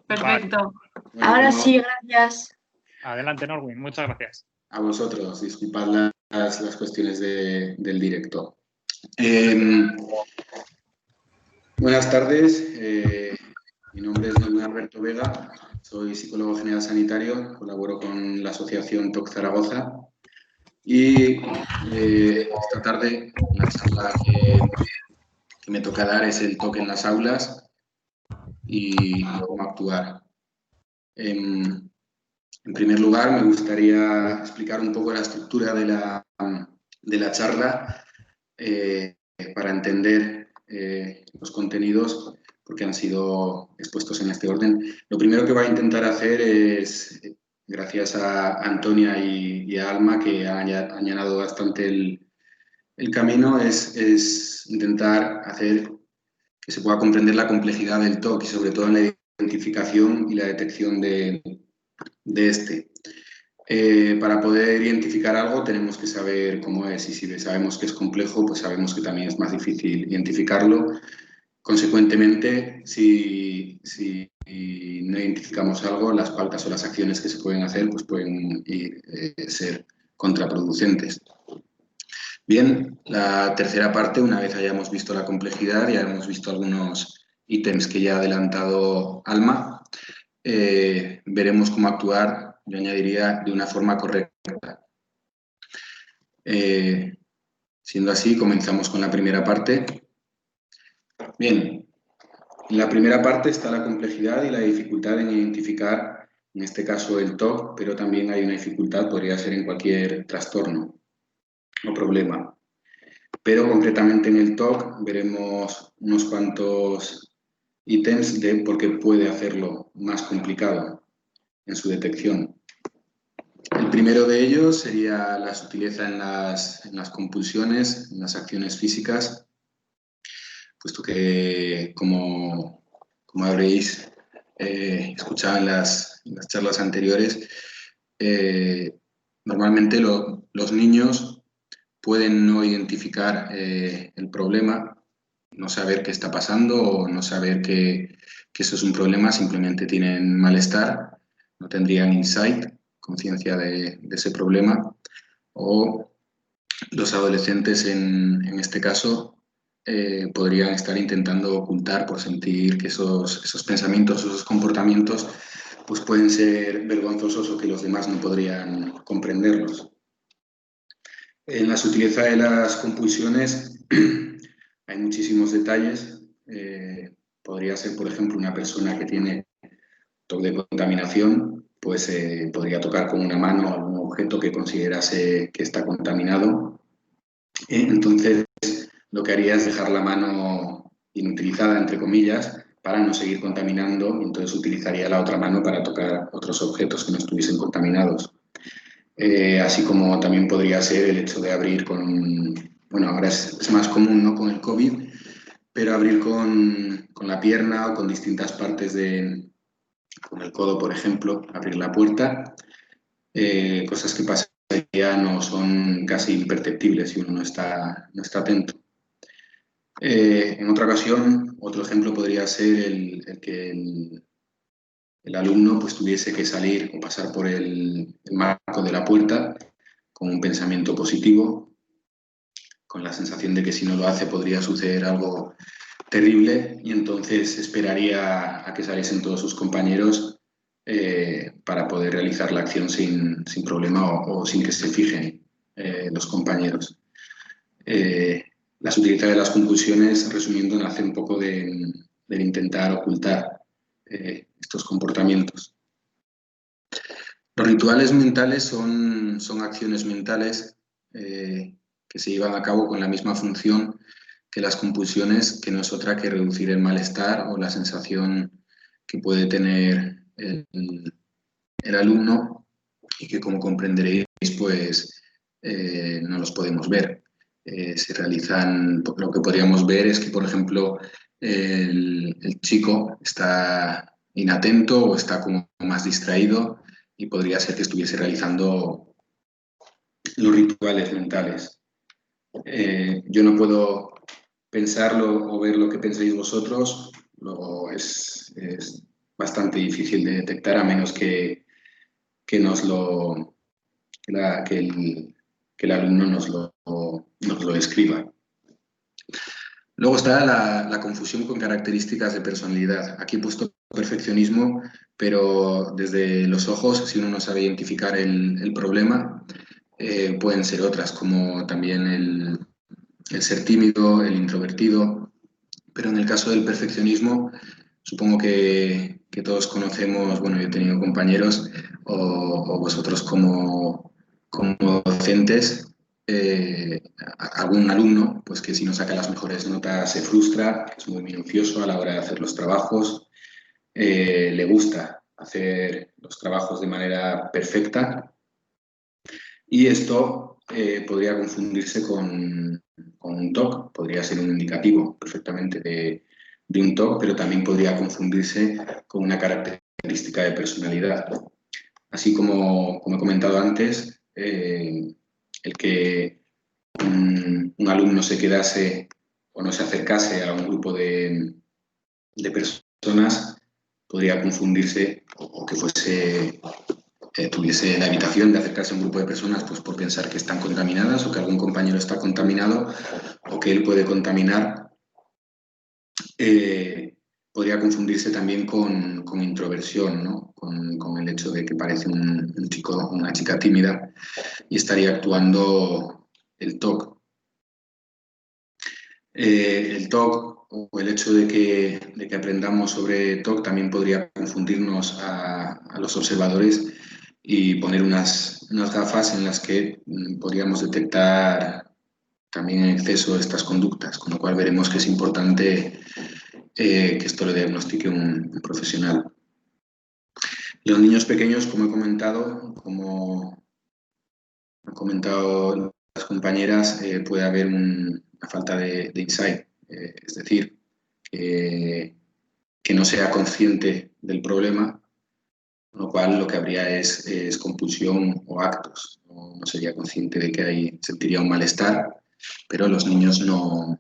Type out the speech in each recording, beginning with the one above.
Perfecto. Bueno, Ahora sí, gracias. Adelante, Norwin. Muchas gracias. A vosotros, disculpad las cuestiones del directo. Buenas tardes, mi nombre es Norwin Alberto Vega, soy psicólogo general sanitario, colaboro con la asociación TOC Zaragoza y esta tarde la charla que me toca dar es el TOC en las aulas y cómo actuar. En primer lugar, me gustaría explicar un poco la estructura de la charla para entender los contenidos, porque han sido expuestos en este orden. Lo primero que voy a intentar hacer es, gracias a Antonia y a Alma, que han allanado bastante el camino, es intentar hacer que se pueda comprender la complejidad del TOC y sobre todo en la identificación y la detección de este. Para poder identificar algo tenemos que saber cómo es y si sabemos que es complejo, pues sabemos que también es más difícil identificarlo. Consecuentemente, si no identificamos algo, las pautas o las acciones que se pueden hacer pues pueden ser contraproducentes. Bien, la tercera parte, una vez hayamos visto la complejidad, ya hemos visto algunos ítems que ya ha adelantado Alma, veremos cómo actuar, yo añadiría, de una forma correcta. Siendo así, comenzamos con la primera parte. Bien, en la primera parte está la complejidad y la dificultad en identificar, en este caso, el TOC, pero también hay una dificultad, podría ser en cualquier trastorno o problema. Pero concretamente en el TOC veremos unos cuantos ítems de por qué puede hacerlo más complicado en su detección. El primero de ellos sería la sutileza en las compulsiones, en las acciones físicas, puesto que, como habréis escuchado en las charlas anteriores, normalmente los niños pueden no identificar el problema, no saber qué está pasando o no saber que eso es un problema, simplemente tienen malestar, no tendrían insight, conciencia de ese problema, o los adolescentes en este caso podrían estar intentando ocultar por sentir que esos pensamientos, esos comportamientos pues pueden ser vergonzosos o que los demás no podrían comprenderlos. En la sutileza de las compulsiones hay muchísimos detalles. Podría ser, por ejemplo, una persona que tiene TOC de contaminación, pues podría tocar con una mano algún objeto que considerase que está contaminado. Entonces, lo que haría es dejar la mano inutilizada, entre comillas, para no seguir contaminando, y entonces utilizaría la otra mano para tocar otros objetos que no estuviesen contaminados. Así como también podría ser el hecho de abrir bueno, ahora es más común, ¿no?, con el COVID, pero abrir con la pierna o con distintas partes con el codo, por ejemplo, abrir la puerta, cosas que pasan no son casi imperceptibles si uno no está atento. En otra ocasión, otro ejemplo podría ser el que el alumno pues tuviese que salir o pasar por el marco de la puerta con un pensamiento positivo, con la sensación de que si no lo hace podría suceder algo terrible, y entonces esperaría a que saliesen todos sus compañeros para poder realizar la acción sin problema o sin que se fijen los compañeros. La sutileza de las compulsiones, resumiendo, nace un poco del intentar ocultar estos comportamientos. Los rituales mentales son acciones mentales que se llevan a cabo con la misma función que las compulsiones, que no es otra que reducir el malestar o la sensación que puede tener el alumno, y que, como comprenderéis, pues no los podemos ver. Se realizan, lo que podríamos ver es que, por ejemplo, el chico está inatento o está como más distraído, y podría ser que estuviese realizando los rituales mentales. Yo no puedo pensarlo o ver lo que pensáis vosotros, luego es bastante difícil de detectar a menos que el alumno nos lo escriba. Luego está la confusión con características de personalidad. Aquí he puesto perfeccionismo, pero desde los ojos, si uno no sabe identificar el problema, pueden ser otras, como también el ser tímido, el introvertido. Pero en el caso del perfeccionismo, supongo que todos conocemos, bueno, yo he tenido compañeros o vosotros como docentes, algún alumno, pues que si no saca las mejores notas se frustra, es muy minucioso a la hora de hacer los trabajos, le gusta hacer los trabajos de manera perfecta y esto podría confundirse con un TOC, podría ser un indicativo perfectamente de un TOC, pero también podría confundirse con una característica de personalidad. Así como he comentado antes, el que un alumno se quedase o no se acercase a un grupo de personas podría confundirse o que tuviese la evitación de acercarse a un grupo de personas pues por pensar que están contaminadas o que algún compañero está contaminado o que él puede contaminar. Podría confundirse también con introversión, ¿no? Con el hecho de que parece un chico o una chica tímida y estaría actuando el TOC. El TOC o el hecho de que aprendamos sobre TOC también podría confundirnos a los observadores y poner unas gafas en las que podríamos detectar también en exceso estas conductas, con lo cual veremos que es importante que esto lo diagnostique un profesional. Los niños pequeños, como he comentado, como han comentado las compañeras, puede haber una falta de insight, es decir, que no sea consciente del problema, con lo cual lo que habría es compulsión o actos. No sería consciente de que sentiría un malestar, pero los niños no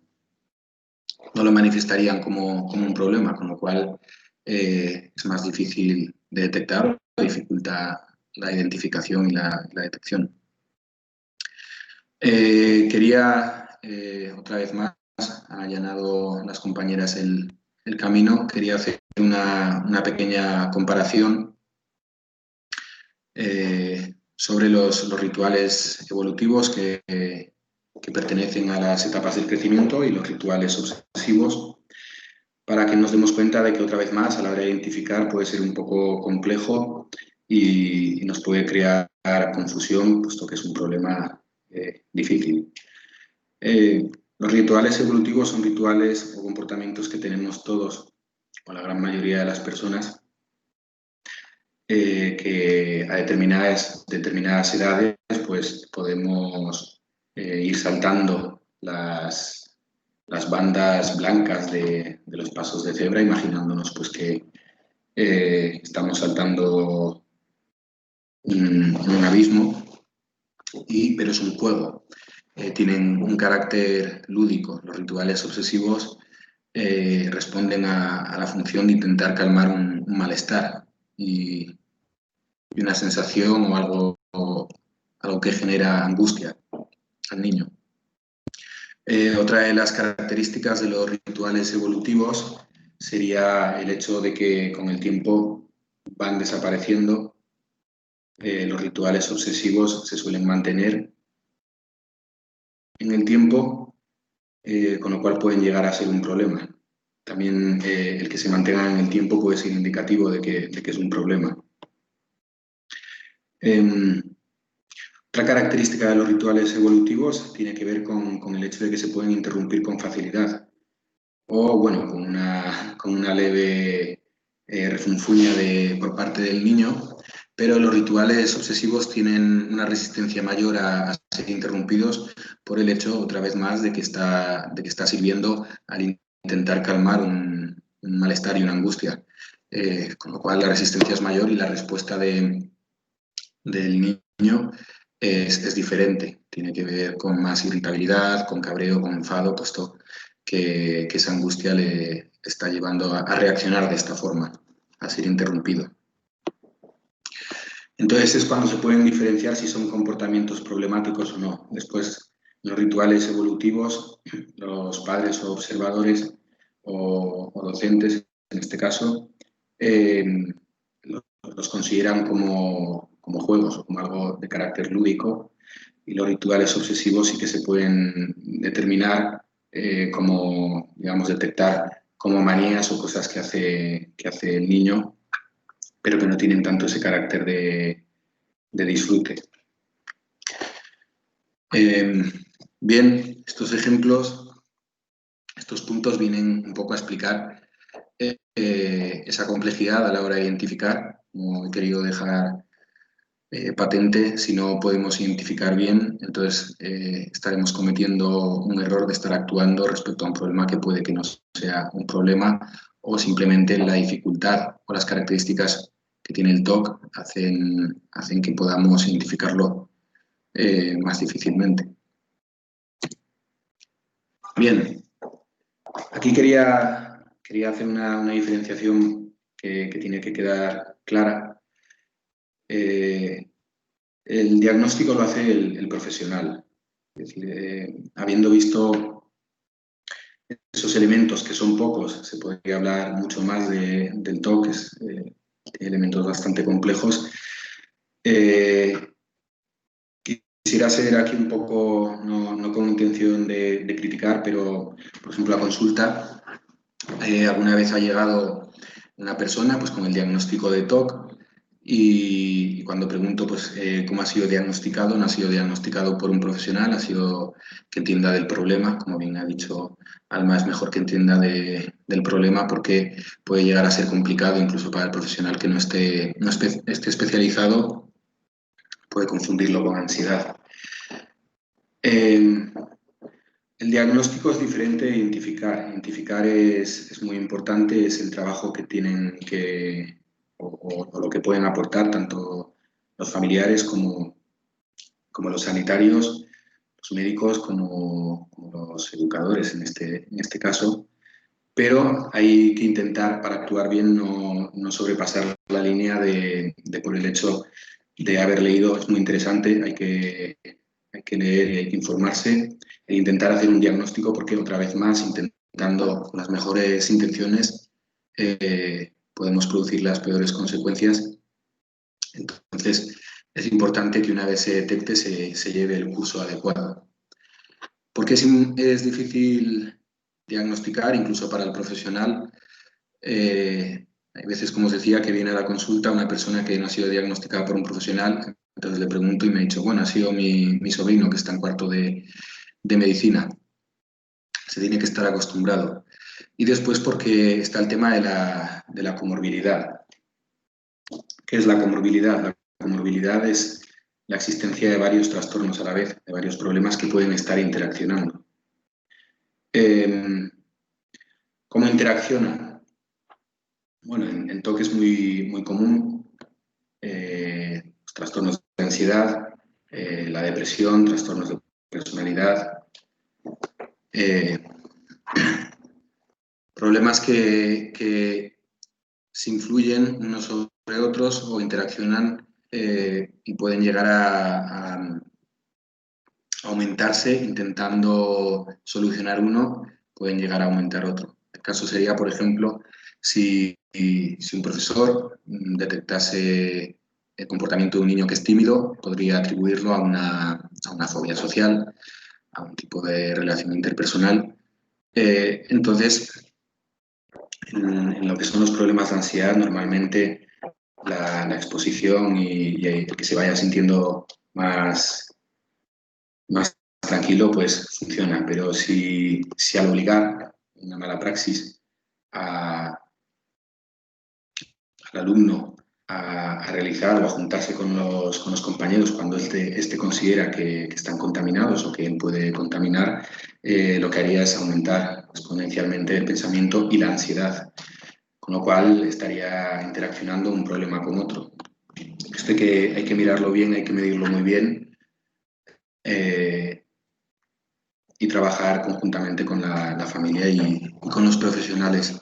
lo manifestarían como un problema, con lo cual es más difícil de detectar, dificulta la identificación y la detección. Quería, otra vez más, han allanado las compañeras el camino, quería hacer una pequeña comparación sobre los rituales evolutivos que pertenecen a las etapas del crecimiento y los rituales obsesivos, para que nos demos cuenta de que otra vez más a la hora de identificar puede ser un poco complejo y nos puede crear confusión, puesto que es un problema difícil. Los rituales evolutivos son rituales o comportamientos que tenemos todos, o la gran mayoría de las personas, que a determinadas edades pues podemos ir saltando las bandas blancas de los pasos de cebra, imaginándonos pues que estamos saltando un abismo, pero es un juego. Tienen un carácter lúdico. Los rituales obsesivos responden a la función de intentar calmar un malestar y una sensación o algo que genera angustia al niño. Otra de las características de los rituales evolutivos sería el hecho de que con el tiempo van desapareciendo. Los rituales obsesivos se suelen mantener en el tiempo, con lo cual pueden llegar a ser un problema. También el que se mantenga en el tiempo puede ser indicativo de que es un problema. Otra característica de los rituales evolutivos tiene que ver con el hecho de que se pueden interrumpir con facilidad o, bueno, con una leve refunfuña por parte del niño, pero los rituales obsesivos tienen una resistencia mayor a ser interrumpidos por el hecho, otra vez más, de que está sirviendo al intentar calmar un malestar y una angustia, con lo cual la resistencia es mayor y la respuesta del niño es diferente. Tiene que ver con más irritabilidad, con cabreo, con enfado, puesto que esa angustia le está llevando a reaccionar de esta forma ser interrumpido. Entonces es cuando se pueden diferenciar si son comportamientos problemáticos o no. Después, los rituales evolutivos, los padres o observadores o docentes, en este caso, los consideran como juegos o como algo de carácter lúdico, y los rituales obsesivos sí que se pueden determinar como, digamos, detectar como manías o cosas que hace el niño, pero que no tienen tanto ese carácter de disfrute. Bien, estos ejemplos, estos puntos vienen un poco a explicar esa complejidad a la hora de identificar, como he querido dejar patente. Si no podemos identificar bien, entonces estaremos cometiendo un error de estar actuando respecto a un problema que puede que no sea un problema, o simplemente la dificultad o las características que tiene el TOC hacen que podamos identificarlo más difícilmente. Bien, aquí quería hacer una diferenciación que tiene que quedar clara. El diagnóstico lo hace el profesional. Es decir, habiendo visto esos elementos, que son pocos, se podría hablar mucho más del TOC, elementos bastante complejos. Quisiera ser aquí un poco, no con intención de criticar, pero, por ejemplo, a consulta, alguna vez ha llegado una persona pues, con el diagnóstico de TOC, y cuando pregunto pues, cómo ha sido diagnosticado, no ha sido diagnosticado por un profesional, ha sido que entienda del problema. Como bien ha dicho Alma, es mejor que entienda del problema, porque puede llegar a ser complicado incluso para el profesional que no esté especializado, puede confundirlo con ansiedad. El diagnóstico es diferente de identificar. Identificar es muy importante, es el trabajo que tienen o lo que pueden aportar tanto los familiares como los sanitarios, los médicos, como los educadores en este caso. Pero hay que intentar, para actuar bien, no sobrepasar la línea de por el hecho de haber leído. Es muy interesante, hay que leer y hay que informarse e intentar hacer un diagnóstico, porque otra vez más, intentando con las mejores intenciones, podemos producir las peores consecuencias. Entonces, es importante que una vez se detecte se lleve el curso adecuado. Porque es difícil diagnosticar, incluso para el profesional. Hay veces, como os decía, que viene a la consulta una persona que no ha sido diagnosticada por un profesional. Entonces le pregunto y me ha dicho, bueno, ha sido mi sobrino que está en cuarto de medicina. Se tiene que estar acostumbrado. Y después, porque está el tema de la comorbilidad. ¿Qué es la comorbilidad? La comorbilidad es la existencia de varios trastornos a la vez, de varios problemas que pueden estar interaccionando. ¿Cómo interacciona? Bueno, en TOC es muy común los trastornos de ansiedad, la depresión, trastornos de personalidad, problemas que se influyen unos sobre otros o interaccionan y pueden llegar a aumentarse. Intentando solucionar uno, pueden llegar a aumentar otro. El caso sería, por ejemplo, si un profesor detectase el comportamiento de un niño que es tímido, podría atribuirlo a una fobia social, a un tipo de relación interpersonal. Entonces, en lo que son los problemas de ansiedad, normalmente la exposición y que se vaya sintiendo más tranquilo, pues funciona. Pero si al obligar, una mala praxis, al alumno a realizar o a juntarse con los compañeros cuando este considera que están contaminados o que él puede contaminar, lo que haría es aumentar exponencialmente el pensamiento y la ansiedad, con lo cual estaría interaccionando un problema con otro. Esto hay que mirarlo bien, hay que medirlo muy bien y trabajar conjuntamente con la familia y con los profesionales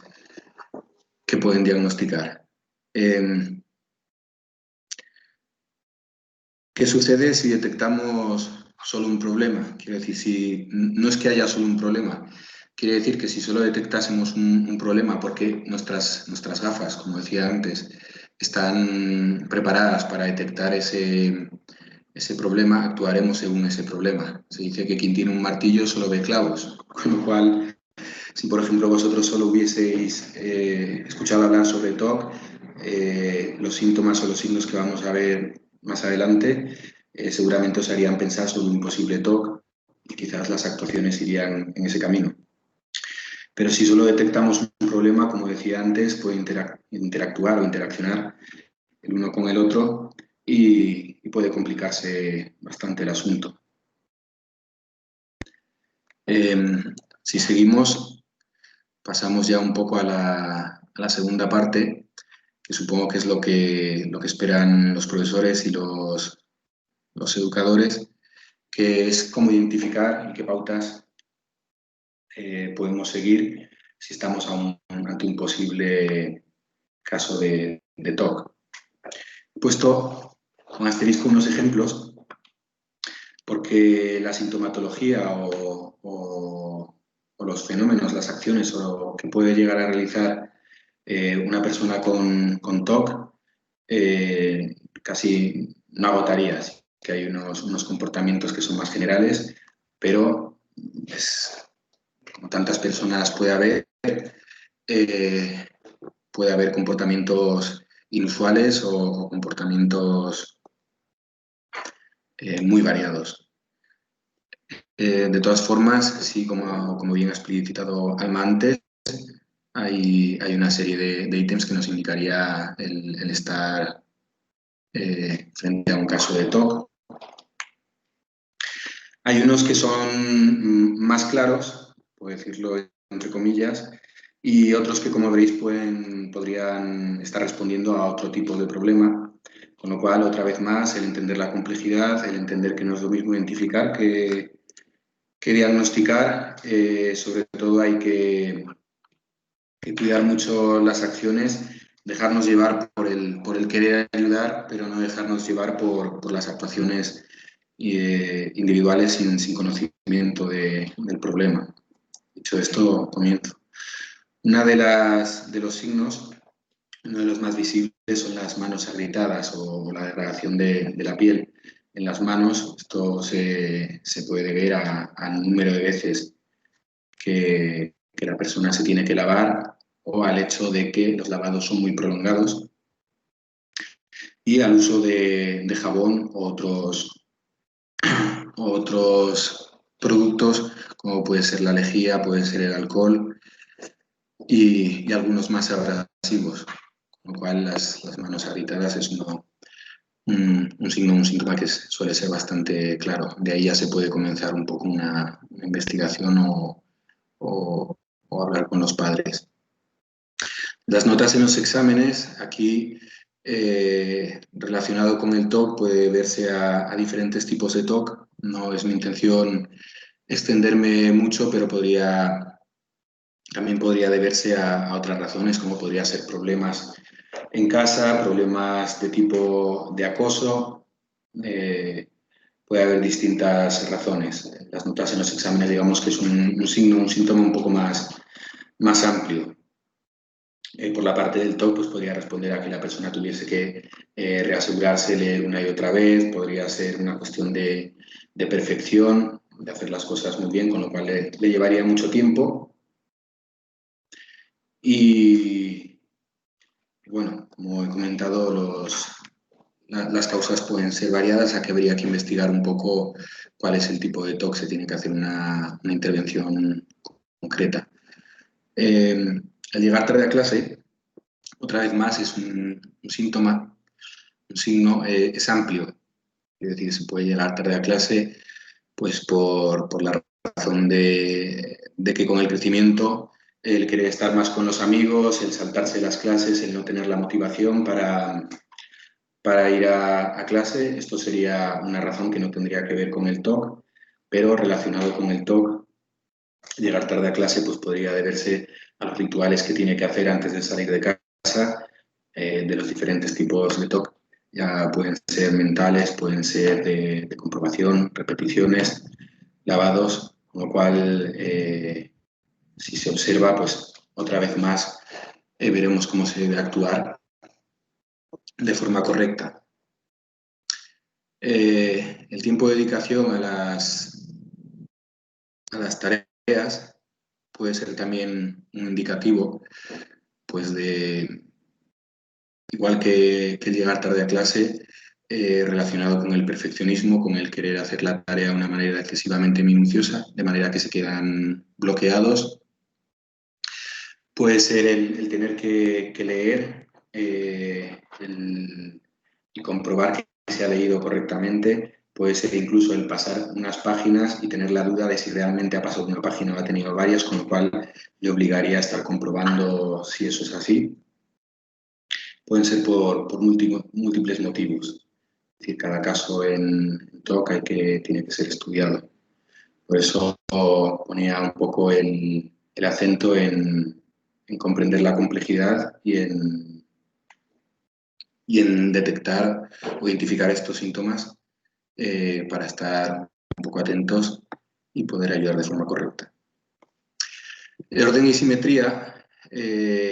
que pueden diagnosticar. ¿Qué sucede si detectamos solo un problema? Quiero decir, si no es que haya solo un problema, quiere decir que si solo detectásemos un problema, porque nuestras gafas, como decía antes, están preparadas para detectar ese problema, actuaremos según ese problema. Se dice que quien tiene un martillo solo ve clavos, con lo cual, si por ejemplo vosotros solo hubieseis escuchado hablar sobre TOC, los síntomas o los signos que vamos a ver más adelante seguramente os harían pensar sobre un posible TOC y quizás las actuaciones irían en ese camino. Pero si solo detectamos un problema, como decía antes, puede interactuar o interaccionar el uno con el otro y puede complicarse bastante el asunto. Si seguimos, pasamos ya un poco a la segunda parte, que supongo que es lo que esperan los profesores y los educadores, que es cómo identificar y qué pautas podemos seguir si estamos ante un posible caso de TOC. He puesto con asterisco unos ejemplos porque la sintomatología o los fenómenos, las acciones que puede llegar a realizar una persona con TOC casi no agotaría. Así que hay unos comportamientos que son más generales, pero como tantas personas puede haber comportamientos inusuales o comportamientos muy variados. De todas formas, sí, como bien ha explicitado Alma antes, hay una serie de ítems que nos indicaría el estar frente a un caso de TOC. Hay unos que son más claros, por decirlo entre comillas, y otros que, como veréis, podrían estar respondiendo a otro tipo de problema. Con lo cual, otra vez más, el entender la complejidad, el entender que no es lo mismo identificar que diagnosticar. Sobre todo hay que cuidar mucho las acciones, dejarnos llevar por el querer ayudar, pero no dejarnos llevar por las actuaciones individuales sin conocimiento del problema. Dicho esto, comienzo. Uno de los signos, uno de los más visibles, son las manos agrietadas o la degradación de la piel. En las manos esto se puede ver al número de veces que la persona se tiene que lavar o al hecho de que los lavados son muy prolongados y al uso de jabón o otros productos como puede ser la lejía, puede ser el alcohol y algunos más abrasivos, con lo cual las manos agrietadas es un síntoma que suele ser bastante claro. De ahí ya se puede comenzar un poco una investigación o hablar con los padres. Las notas en los exámenes, aquí relacionado con el TOC, puede verse a diferentes tipos de TOC. No es mi intención extenderme mucho, pero también podría deberse a otras razones, como podría ser problemas en casa, problemas de tipo de acoso. Puede haber distintas razones. Las notas en los exámenes, digamos que es un síntoma un poco más amplio. Por la parte del TOC, pues podría responder a que la persona tuviese que reasegurarse, leer una y otra vez, podría ser una cuestión de perfección, de hacer las cosas muy bien, con lo cual le llevaría mucho tiempo. Y bueno, como he comentado, las causas pueden ser variadas, aquí habría que investigar un poco cuál es el tipo de TOC, se tiene que hacer una intervención concreta. El llegar tarde a clase, otra vez más, es un síntoma, un signo, es amplio. Es decir, se puede llegar tarde a clase pues por la razón de que con el crecimiento, el querer estar más con los amigos, el saltarse las clases, el no tener la motivación para ir a clase, esto sería una razón que no tendría que ver con el TOC, pero relacionado con el TOC, llegar tarde a clase pues podría deberse a los rituales que tiene que hacer antes de salir de casa, de los diferentes tipos de TOC. Ya pueden ser mentales, pueden ser de comprobación, repeticiones, lavados, con lo cual, si se observa, pues otra vez más veremos cómo se debe actuar de forma correcta. El tiempo de dedicación a las tareas puede ser también un indicativo, pues igual que el llegar tarde a clase, relacionado con el perfeccionismo, con el querer hacer la tarea de una manera excesivamente minuciosa, de manera que se quedan bloqueados. Puede ser el tener que leer y comprobar que se ha leído correctamente. Puede ser incluso el pasar unas páginas y tener la duda de si realmente ha pasado una página o ha tenido varias, con lo cual le obligaría a estar comprobando si eso es así. Pueden ser por múltiples motivos. Es decir, cada caso en TOC tiene que ser estudiado. Por eso ponía un poco el acento en comprender la complejidad y en detectar o identificar estos síntomas para estar un poco atentos y poder ayudar de forma correcta. El orden y simetría,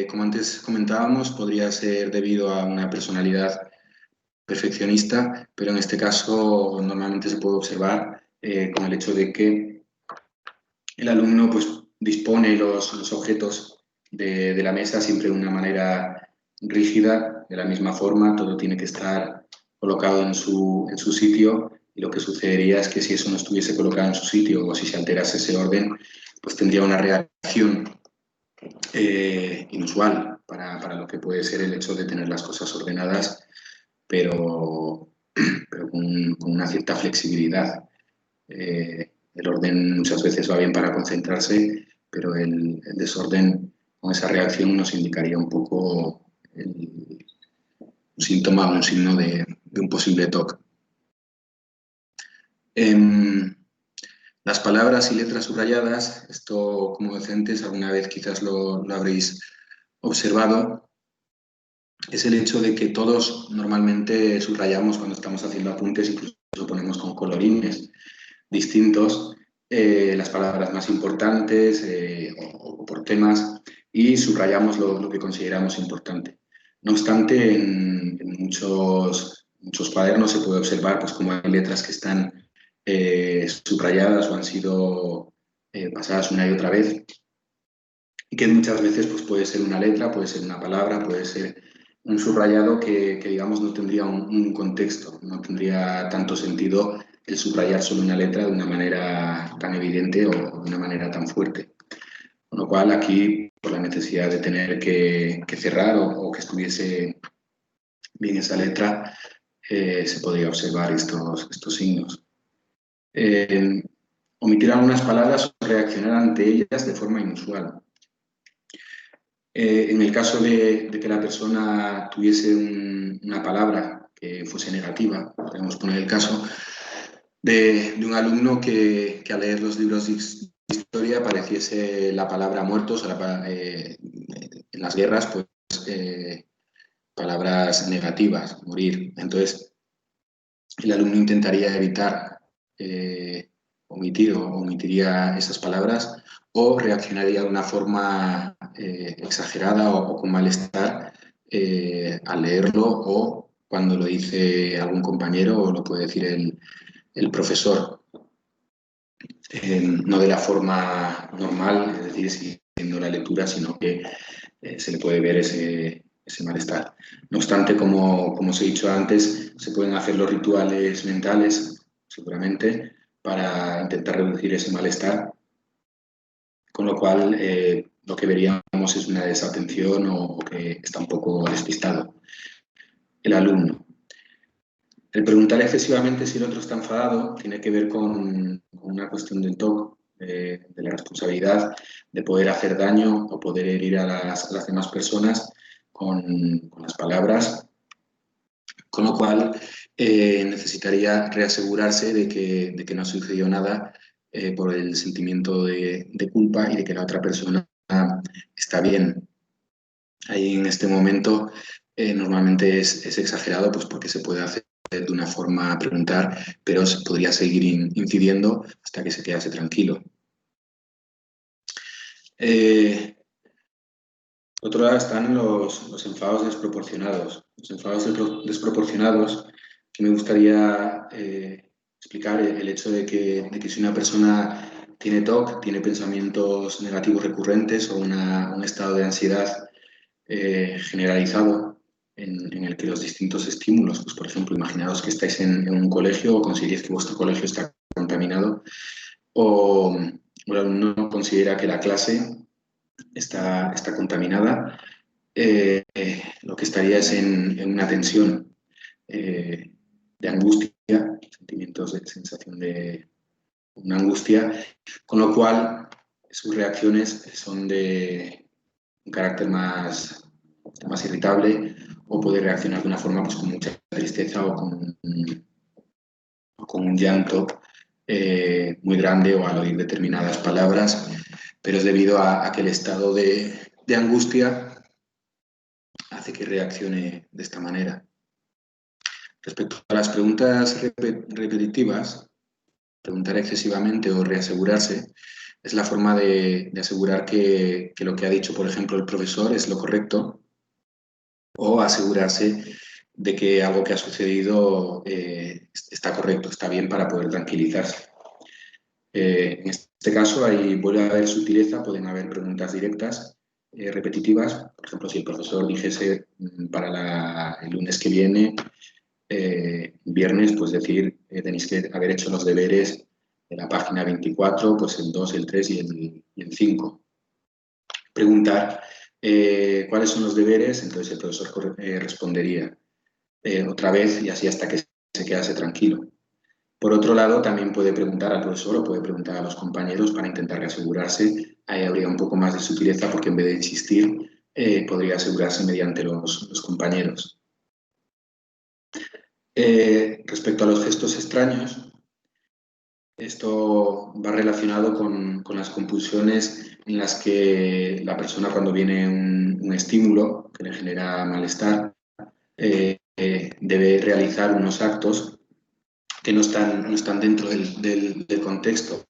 como antes comentábamos, podría ser debido a una personalidad perfeccionista, pero en este caso normalmente se puede observar con el hecho de que el alumno pues, dispone los objetos de la mesa siempre de una manera rígida, de la misma forma, todo tiene que estar colocado en su sitio, y lo que sucedería es que si eso no estuviese colocado en su sitio o si se alterase ese orden, pues tendría una reacción inusual para lo que puede ser el hecho de tener las cosas ordenadas, pero con una cierta flexibilidad. El orden muchas veces va bien para concentrarse, pero el desorden con esa reacción nos indicaría un poco un síntoma o un signo de un posible TOC. Las palabras y letras subrayadas, esto como docentes alguna vez quizás lo habréis observado, es el hecho de que todos normalmente subrayamos cuando estamos haciendo apuntes, incluso lo ponemos con colorines distintos, las palabras más importantes o por temas, y subrayamos lo que consideramos importante. No obstante, en muchos cuadernos se puede observar pues, cómo hay letras que están subrayadas o han sido pasadas una y otra vez, y que muchas veces pues, puede ser una letra, puede ser una palabra, puede ser un subrayado que digamos, no tendría un contexto, no tendría tanto sentido el subrayar solo una letra de una manera tan evidente o de una manera tan fuerte. Con lo cual, aquí, por la necesidad de tener que cerrar o que estuviese bien esa letra, se podría observar estos signos. Omitir algunas palabras o reaccionar ante ellas de forma inusual. En el caso de que la persona tuviese una palabra que fuese negativa, podemos poner el caso de un alumno que al leer los libros de historia apareciese la palabra muertos, en las guerras, pues palabras negativas, morir. Entonces, el alumno intentaría evitar omitir o omitiría esas palabras, o reaccionaría de una forma exagerada o con malestar al leerlo, o cuando lo dice algún compañero o lo puede decir el profesor. No de la forma normal, es decir, siguiendo la lectura, sino que se le puede ver ese malestar. No obstante, como os he dicho antes, se pueden hacer los rituales mentales, seguramente, para intentar reducir ese malestar, con lo cual lo que veríamos es una desatención o que está un poco despistado el alumno. El preguntar excesivamente si el otro está enfadado tiene que ver con una cuestión del TOC, de la responsabilidad de poder hacer daño o poder herir a las demás personas con las palabras, con lo cual necesitaría reasegurarse de que no sucedió nada por el sentimiento de culpa y de que la otra persona está bien. Ahí en este momento normalmente es exagerado, pues porque se puede hacer de una forma a preguntar, pero se podría seguir incidiendo hasta que se quedase tranquilo. Por otro lado están los enfados desproporcionados. Los enfados desproporcionados, que me gustaría explicar el hecho de que si una persona tiene TOC, tiene pensamientos negativos recurrentes o un estado de ansiedad generalizado en el que los distintos estímulos, pues por ejemplo, imaginaos que estáis en un colegio o consideréis que vuestro colegio está contaminado o el alumno considera que la clase está contaminada, lo que estaría es en una tensión de angustia, sentimientos de sensación de una angustia, con lo cual sus reacciones son de un carácter más irritable o puede reaccionar de una forma pues, con mucha tristeza o con un llanto muy grande o al oír determinadas palabras, pero es debido a que el estado de angustia hace que reaccione de esta manera. Respecto a las preguntas repetitivas, preguntar excesivamente o reasegurarse es la forma de asegurar que lo que ha dicho, por ejemplo, el profesor es lo correcto o asegurarse de que algo que ha sucedido está correcto, está bien para poder tranquilizarse. En este caso, ahí vuelve a haber sutileza, pueden haber preguntas directas, repetitivas. Por ejemplo, si el profesor dijese para el lunes que viene, viernes, pues decir, tenéis que haber hecho los deberes de la página 24, pues el 2, el 3 y el 5. Preguntar cuáles son los deberes, entonces el profesor respondería otra vez y así hasta que se quedase tranquilo. Por otro lado, también puede preguntar al profesor o puede preguntar a los compañeros para intentar reasegurarse. Ahí habría un poco más de sutileza porque en vez de insistir, podría asegurarse mediante los compañeros. Respecto a los gestos extraños, esto va relacionado con las compulsiones en las que la persona cuando viene un estímulo que le genera malestar, debe realizar unos actos que no están dentro del contexto.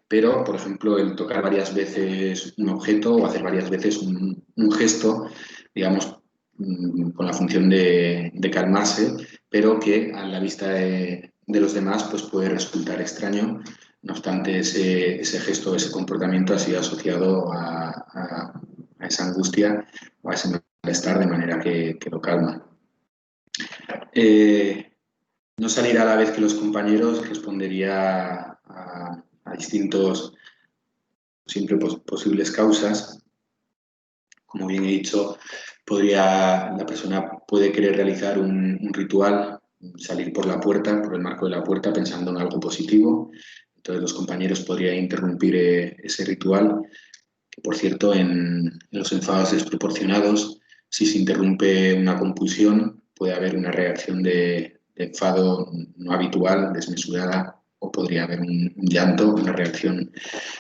Pero, por ejemplo, el tocar varias veces un objeto o hacer varias veces un gesto, digamos, con la función de calmarse, pero que a la vista de los demás pues puede resultar extraño. No obstante, ese gesto, ese comportamiento ha sido asociado a esa angustia o a ese malestar de manera que lo calma. No salir a la vez que los compañeros respondería a distintos, siempre posibles causas. Como bien he dicho, la persona puede querer realizar un ritual, salir por la puerta, por el marco de la puerta, pensando en algo positivo. Entonces los compañeros podrían interrumpir ese ritual. Que, por cierto, en los enfados desproporcionados, si se interrumpe una compulsión, puede haber una reacción de enfado no habitual, desmesurada, o podría haber un llanto, una reacción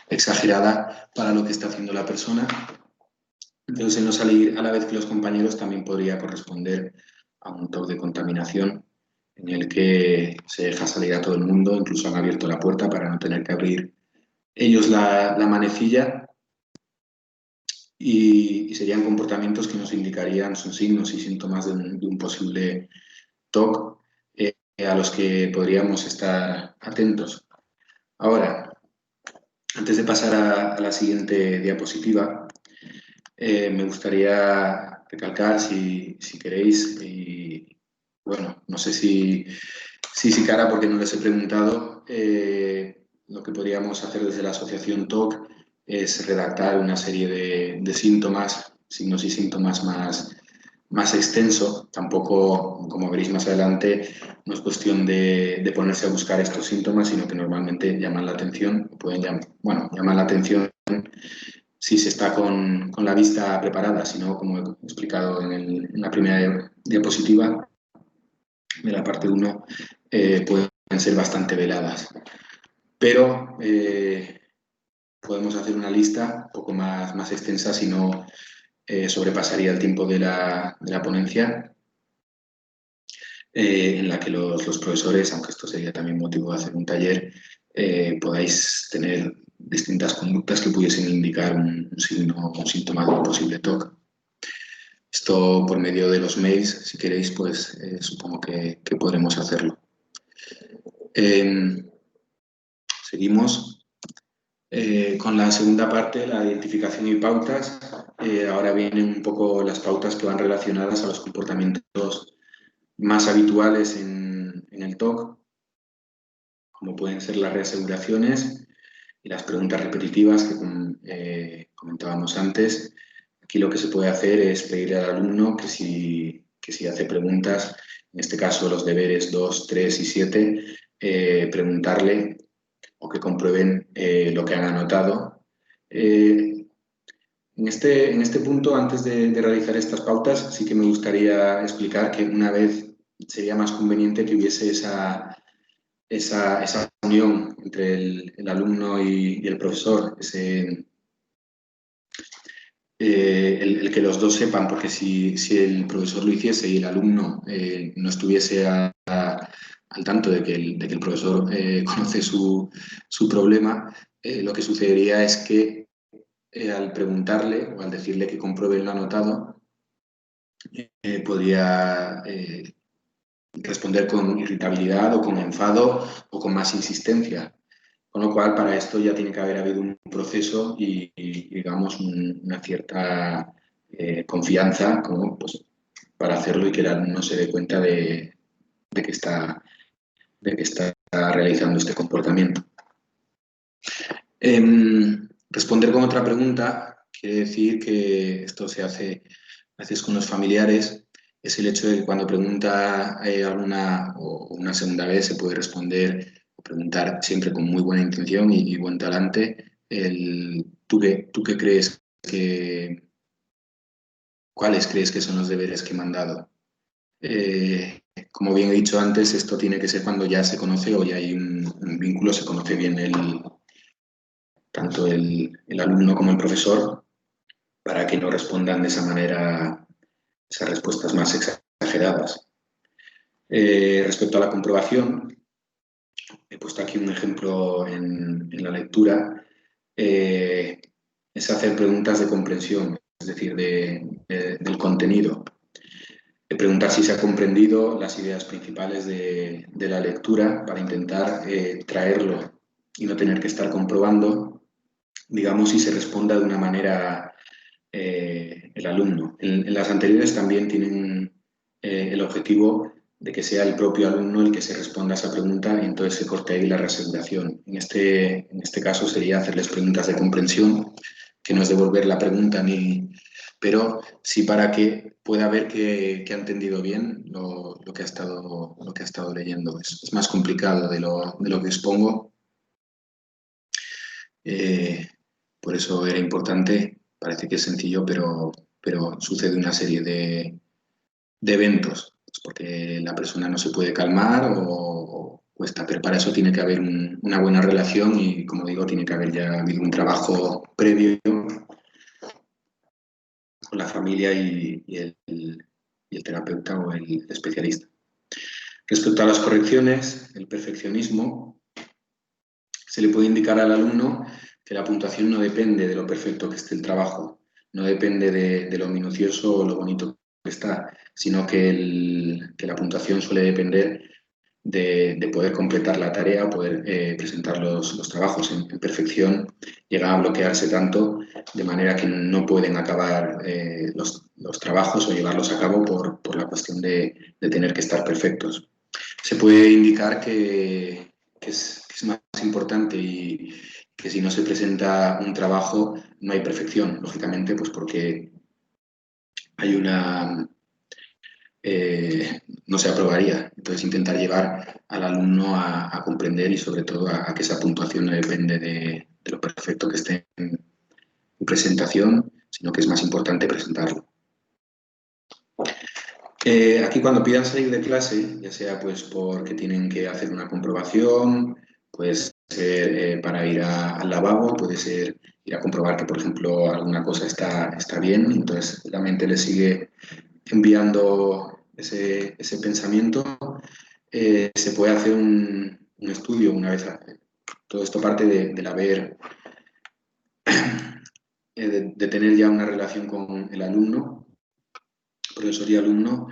exagerada para lo que está haciendo la persona. Entonces, el no salir a la vez que los compañeros también podría corresponder a un TOC de contaminación en el que se deja salir a todo el mundo, incluso han abierto la puerta para no tener que abrir ellos la manecilla y serían comportamientos que nos indicarían, son signos y síntomas de un posible TOC a los que podríamos estar atentos. Ahora, antes de pasar a la siguiente diapositiva, me gustaría recalcar, si queréis, y bueno, no sé si Cara, porque no les he preguntado, lo que podríamos hacer desde la asociación TOC es redactar una serie de síntomas, signos y síntomas más extenso. Tampoco, como veréis más adelante, no es cuestión de ponerse a buscar estos síntomas, sino que normalmente llaman la atención, llaman la atención si se está con la vista preparada, si no, como he explicado en la primera diapositiva de la parte 1, pueden ser bastante veladas. Pero podemos hacer una lista un poco más extensa si no sobrepasaría el tiempo de la ponencia, en la que los profesores, aunque esto sería también motivo de hacer un taller, podáis tener distintas conductas que pudiesen indicar un signo, un síntoma de un posible TOC. Esto por medio de los mails, si queréis, pues supongo que podremos hacerlo. Seguimos con la segunda parte, la identificación y pautas. Ahora vienen un poco las pautas que van relacionadas a los comportamientos más habituales en el TOC, como pueden ser las reaseguraciones y las preguntas repetitivas que comentábamos antes. Aquí lo que se puede hacer es pedir al alumno que si hace preguntas, en este caso los deberes 2, 3 y 7, preguntarle o que comprueben lo que han anotado. En este punto, antes de realizar estas pautas, sí que me gustaría explicar que una vez sería más conveniente que hubiese esa unión entre el alumno y el profesor, el que los dos sepan, porque si el profesor lo hiciese y el alumno no estuviese al tanto de que el profesor conoce su problema, lo que sucedería es que al preguntarle o al decirle que compruebe lo anotado, podría responder con irritabilidad o con enfado o con más insistencia. Con lo cual, para esto ya tiene que haber habido un proceso y digamos, una cierta confianza como, pues, para hacerlo y que el alumno se dé cuenta de que está realizando este comportamiento. Responder con otra pregunta quiere decir que esto se hace a veces con los familiares. Es el hecho de que cuando pregunta alguna o una segunda vez se puede responder o preguntar siempre con muy buena intención y buen talante. ¿Tú qué crees cuáles crees que son los deberes que me han dado? Como bien he dicho antes, esto tiene que ser cuando ya se conoce o ya hay un vínculo, se conoce bien tanto el alumno como el profesor, para que no respondan de esa manera esas respuestas más exageradas. Respecto a la comprobación, he puesto aquí un ejemplo en la lectura, es hacer preguntas de comprensión, es decir, del contenido. Preguntar si se ha comprendido las ideas principales de la lectura para intentar traerlo y no tener que estar comprobando, digamos, si se responda de una manera el alumno. En las anteriores también tienen el objetivo de que sea el propio alumno el que se responda a esa pregunta y entonces se corte ahí la reaseguración. En este caso sería hacerles preguntas de comprensión, que no es devolver la pregunta pero sí para que pueda ver que ha entendido bien lo que ha estado leyendo. Es más complicado de lo que expongo. Por eso era importante. Parece que es sencillo, pero sucede una serie de eventos, pues porque la persona no se puede calmar o cuesta, pero para eso tiene que haber una buena relación y, como digo, tiene que haber ya habido un trabajo previo con la familia y el terapeuta o el especialista. Respecto a las correcciones, el perfeccionismo, se le puede indicar al alumno que la puntuación no depende de lo perfecto que esté el trabajo, no depende de lo minucioso o lo bonito que está, sino que la puntuación suele depender de poder completar la tarea, poder presentar los trabajos en perfección, llega a bloquearse tanto de manera que no pueden acabar los trabajos o llevarlos a cabo por la cuestión de tener que estar perfectos. Se puede indicar que es más importante y que si no se presenta un trabajo no hay perfección, lógicamente, pues porque hay no se aprobaría. Entonces, intentar llevar al alumno a comprender y, sobre todo, a que esa puntuación no depende de lo perfecto que esté en presentación, sino que es más importante presentarlo. Aquí, cuando pidan salir de clase, ya sea pues porque tienen que hacer una comprobación, puede ser para ir al lavabo, puede ser ir a comprobar que, por ejemplo, alguna cosa está bien, entonces la mente le sigue enviando ese pensamiento. Se puede hacer un estudio una vez. Todo esto parte del haber, de tener ya una relación con el alumno, profesor y alumno,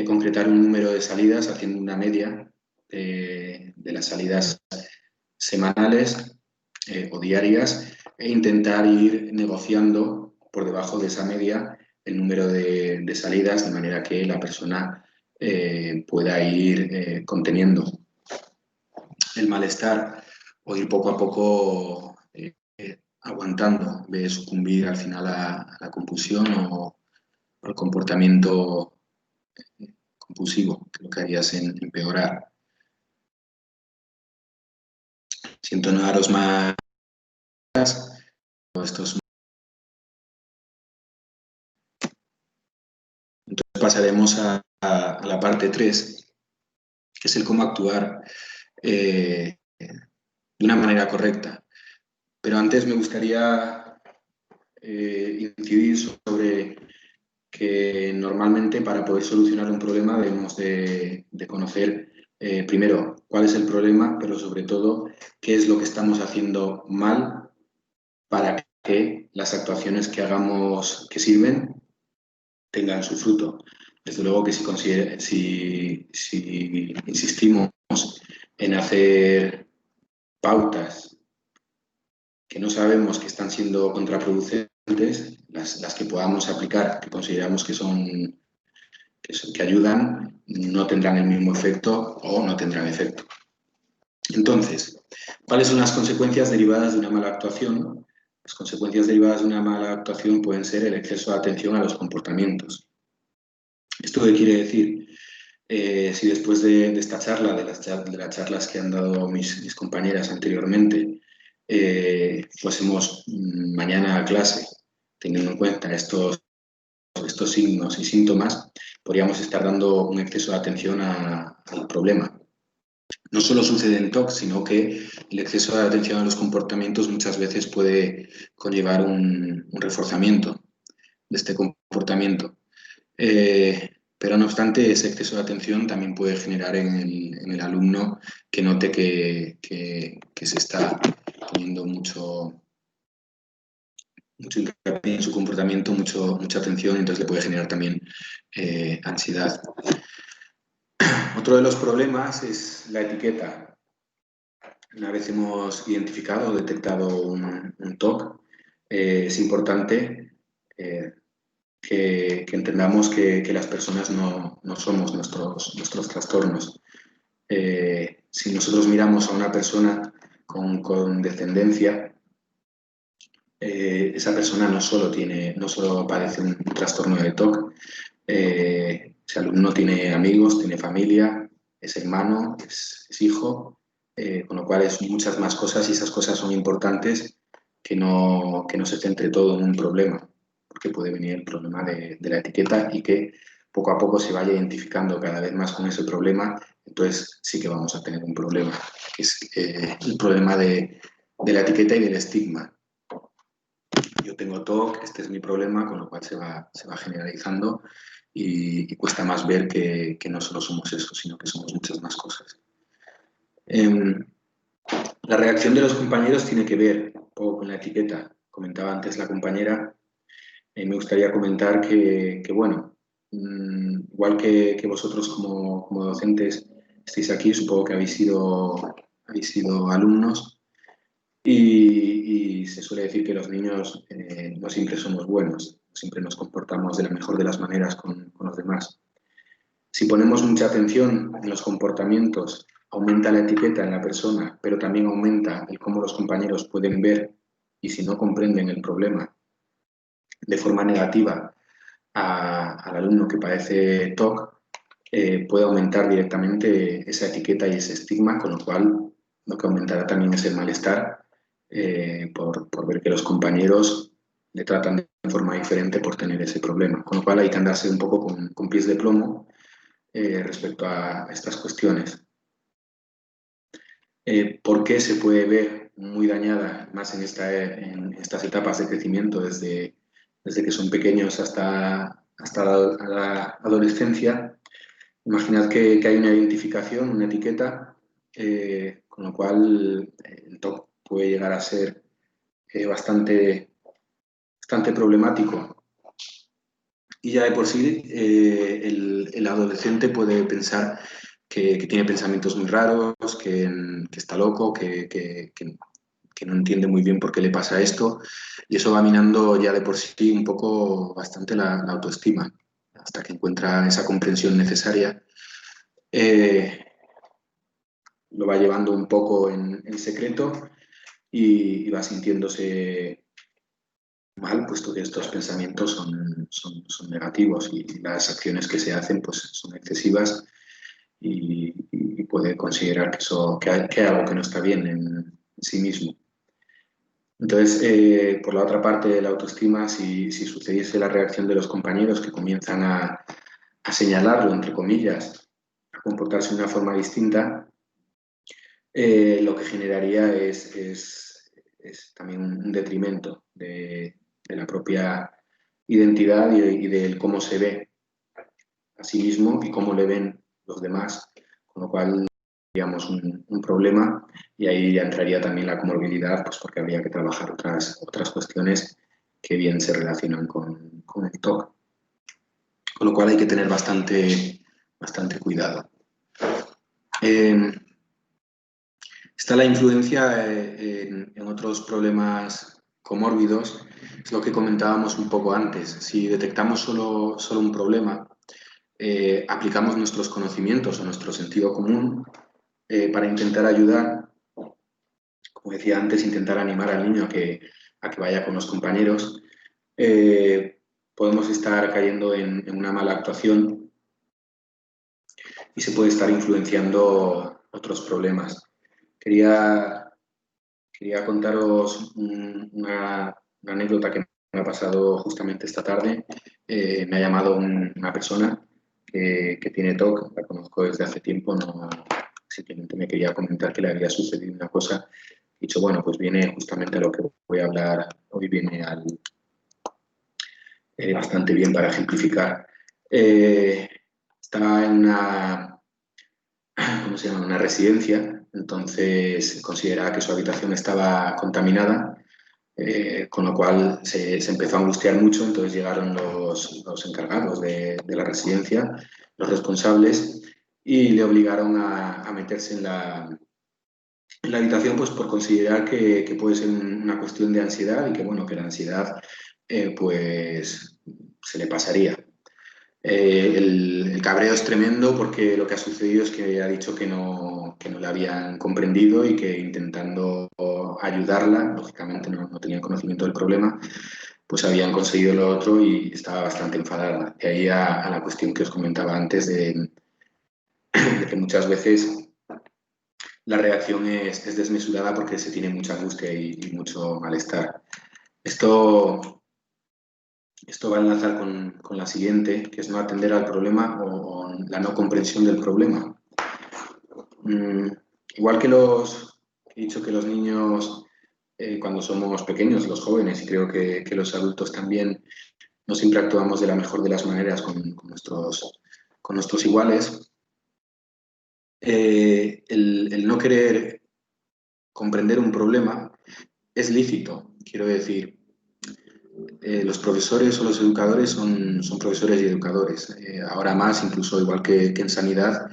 concretar un número de salidas haciendo una media de las salidas semanales o diarias e intentar ir negociando por debajo de esa media el número de salidas de manera que la persona pueda ir conteniendo el malestar o ir poco a poco aguantando, en vez de sucumbir al final a la compulsión o al comportamiento compulsivo, que lo que haría es empeorar. Siento no daros más. Entonces pasaremos a la parte 3, que es el cómo actuar de una manera correcta. Pero antes me gustaría incidir sobre que normalmente para poder solucionar un problema debemos de conocer primero cuál es el problema, pero sobre todo qué es lo que estamos haciendo mal para que las actuaciones que hagamos que sirven tengan su fruto. Desde luego que si insistimos en hacer pautas que no sabemos que están siendo contraproducentes, las que podamos aplicar, que consideramos que ayudan, no tendrán el mismo efecto o no tendrán efecto. Entonces, ¿cuáles son las consecuencias derivadas de una mala actuación? Las consecuencias derivadas de una mala actuación pueden ser el exceso de atención a los comportamientos. ¿Esto qué quiere decir? Si después de esta charla, de las charlas que han dado mis compañeras anteriormente, fuésemos mañana a clase teniendo en cuenta estos signos y síntomas, podríamos estar dando un exceso de atención al problema. No solo sucede en TOC, sino que el exceso de atención a los comportamientos muchas veces puede conllevar un reforzamiento de este comportamiento. Pero no obstante, ese exceso de atención también puede generar en el alumno que note que se está poniendo mucho hincapié en su comportamiento, mucha atención, entonces le puede generar también ansiedad. Otro de los problemas es la etiqueta. Una vez hemos identificado o detectado un TOC, es importante que entendamos que las personas no somos nuestros trastornos. Si nosotros miramos a una persona con descendencia, esa persona no solo padece un trastorno de TOC, ese alumno tiene amigos, tiene familia, es hermano, es hijo, con lo cual es muchas más cosas y esas cosas son importantes que no se centre todo en un problema, porque puede venir el problema de la etiqueta y que poco a poco se vaya identificando cada vez más con ese problema, entonces sí que vamos a tener un problema, que es el problema de la etiqueta y del estigma. Yo tengo TOC, este es mi problema, con lo cual se va generalizando y cuesta más ver que no solo somos eso, sino que somos muchas más cosas. La reacción de los compañeros tiene que ver un poco con la etiqueta. Comentaba antes la compañera, me gustaría comentar que bueno, igual que vosotros como docentes estáis aquí, supongo que habéis sido alumnos y se suele decir que los niños no siempre somos buenos, no siempre nos comportamos de la mejor de las maneras con los demás. Si ponemos mucha atención en los comportamientos, aumenta la etiqueta en la persona, pero también aumenta el cómo los compañeros pueden ver y si no comprenden el problema de forma negativa al alumno que padece TOC, puede aumentar directamente esa etiqueta y ese estigma, con lo cual lo que aumentará también es el malestar por ver que los compañeros le tratan de forma diferente por tener ese problema. Con lo cual hay que andarse un poco con pies de plomo respecto a estas cuestiones. ¿Por qué se puede ver muy dañada, más en estas etapas de crecimiento, desde que son pequeños hasta la adolescencia. Imaginad que hay una identificación, una etiqueta, con lo cual el TOC puede llegar a ser bastante problemático. Y ya de por sí el adolescente puede pensar que tiene pensamientos muy raros, que está loco, que no entiende muy bien por qué le pasa esto, y eso va minando ya de por sí un poco bastante la autoestima, hasta que encuentra esa comprensión necesaria. Lo va llevando un poco en secreto y va sintiéndose mal, puesto que estos pensamientos son negativos y las acciones que se hacen pues, son excesivas y puede considerar que hay algo que no está bien en sí mismo. Entonces, por la otra parte de la autoestima, si sucediese la reacción de los compañeros que comienzan a señalarlo, entre comillas, a comportarse de una forma distinta, lo que generaría es también un detrimento de la propia identidad y de cómo se ve a sí mismo y cómo le ven los demás, con lo cual tendríamos un problema y ahí ya entraría también la comorbilidad, pues porque habría que trabajar otras cuestiones que bien se relacionan con el TOC. Con lo cual hay que tener bastante cuidado. Está la influencia en otros problemas comórbidos, es lo que comentábamos un poco antes. Si detectamos solo un problema, aplicamos nuestros conocimientos o nuestro sentido común para intentar ayudar, como decía antes, intentar animar al niño a que vaya con los compañeros. Podemos estar cayendo en una mala actuación y se puede estar influenciando otros problemas. Quería contaros una anécdota que me ha pasado justamente esta tarde. Me ha llamado una persona que tiene TOC, la conozco desde hace tiempo, simplemente me quería comentar que le había sucedido una cosa. He dicho, bueno, pues viene justamente a lo que voy a hablar hoy, viene bastante bien para ejemplificar. Estaba en ¿cómo se llama? Una residencia, entonces consideraba que su habitación estaba contaminada, con lo cual se empezó a angustiar mucho, entonces llegaron los encargados de la residencia, los responsables, y le obligaron a meterse en la habitación pues, por considerar que puede ser una cuestión de ansiedad y que, bueno, que la ansiedad pues se le pasaría. El cabreo es tremendo porque lo que ha sucedido es que ha dicho que no la habían comprendido y que intentando ayudarla, lógicamente no tenían conocimiento del problema, pues habían conseguido lo otro y estaba bastante enfadada. De ahí a la cuestión que os comentaba antes de que muchas veces la reacción es desmesurada porque se tiene mucha angustia y mucho malestar. Esto va a enlazar con la siguiente, que es no atender al problema o la no comprensión del problema. Igual que he dicho que los niños, cuando somos pequeños, los jóvenes, y creo que los adultos también, no siempre actuamos de la mejor de las maneras con nuestros iguales. El no querer comprender un problema es lícito, quiero decir. Los profesores o los educadores son profesores y educadores. Ahora más, incluso igual que en sanidad,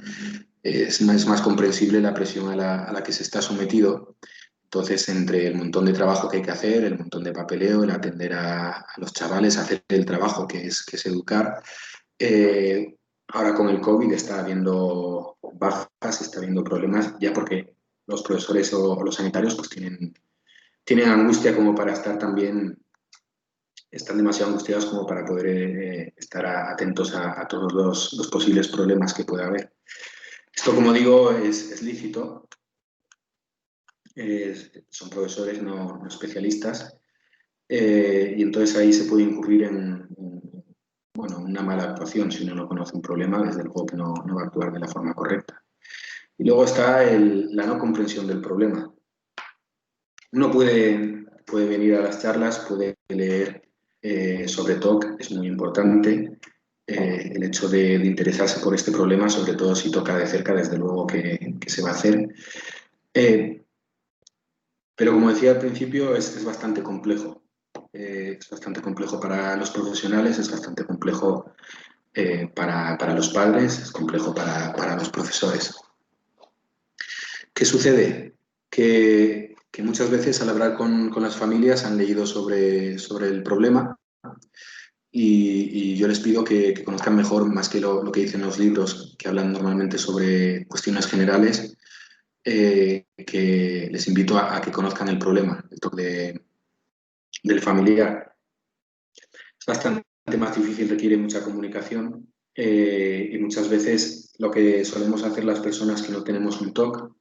es más comprensible la presión a la que se está sometido. Entonces, entre el montón de trabajo que hay que hacer, el montón de papeleo, el atender a los chavales, hacer el trabajo que es educar, ahora con el COVID está habiendo bajas, está habiendo problemas, ya porque los profesores o los sanitarios pues tienen angustia como para estar también, están demasiado angustiados como para poder estar atentos a todos los posibles problemas que pueda haber. Esto, como digo, es lícito. Son profesores, no especialistas. Y entonces ahí se puede incurrir en una mala actuación. Si uno no conoce un problema, desde luego que no va a actuar de la forma correcta. Y luego está la no comprensión del problema. Uno puede venir a las charlas, puede leer sobre TOC, es muy importante. El hecho de interesarse por este problema, sobre todo si toca de cerca, desde luego que se va a hacer. Pero como decía al principio, es bastante complejo. Es bastante complejo para los profesionales, es bastante complejo para los padres, es complejo para los profesores. ¿Qué sucede? Que muchas veces al hablar con las familias han leído sobre el problema y yo les pido que conozcan mejor, más que lo que dicen los libros, que hablan normalmente sobre cuestiones generales, que les invito a que conozcan el problema, el TOC del familiar. Es bastante más difícil, requiere mucha comunicación y muchas veces lo que solemos hacer las personas que no tenemos un TOC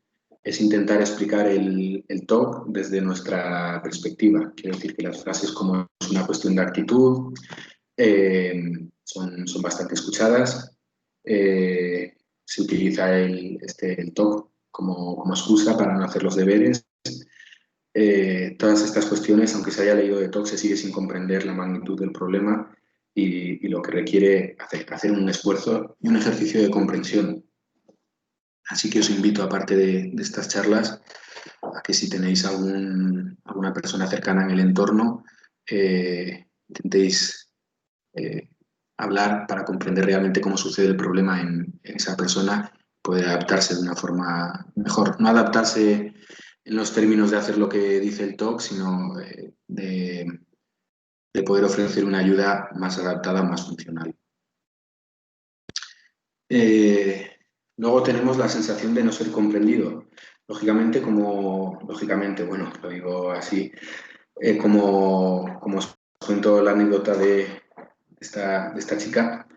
es intentar explicar el TOC desde nuestra perspectiva. Quiero decir que las frases como es una cuestión de actitud son bastante escuchadas. Se utiliza el TOC como excusa para no hacer los deberes. Todas estas cuestiones, aunque se haya leído de TOC, se sigue sin comprender la magnitud del problema y lo que requiere hacer un esfuerzo y un ejercicio de comprensión. Así que os invito, aparte de estas charlas, a que si tenéis alguna persona cercana en el entorno, intentéis hablar para comprender realmente cómo sucede el problema en esa persona, poder adaptarse de una forma mejor. No adaptarse en los términos de hacer lo que dice el TOC, sino de poder ofrecer una ayuda más adaptada, más funcional. Luego tenemos la sensación de no ser comprendido. Lógicamente, bueno, lo digo así, como os cuento la anécdota de esta chica,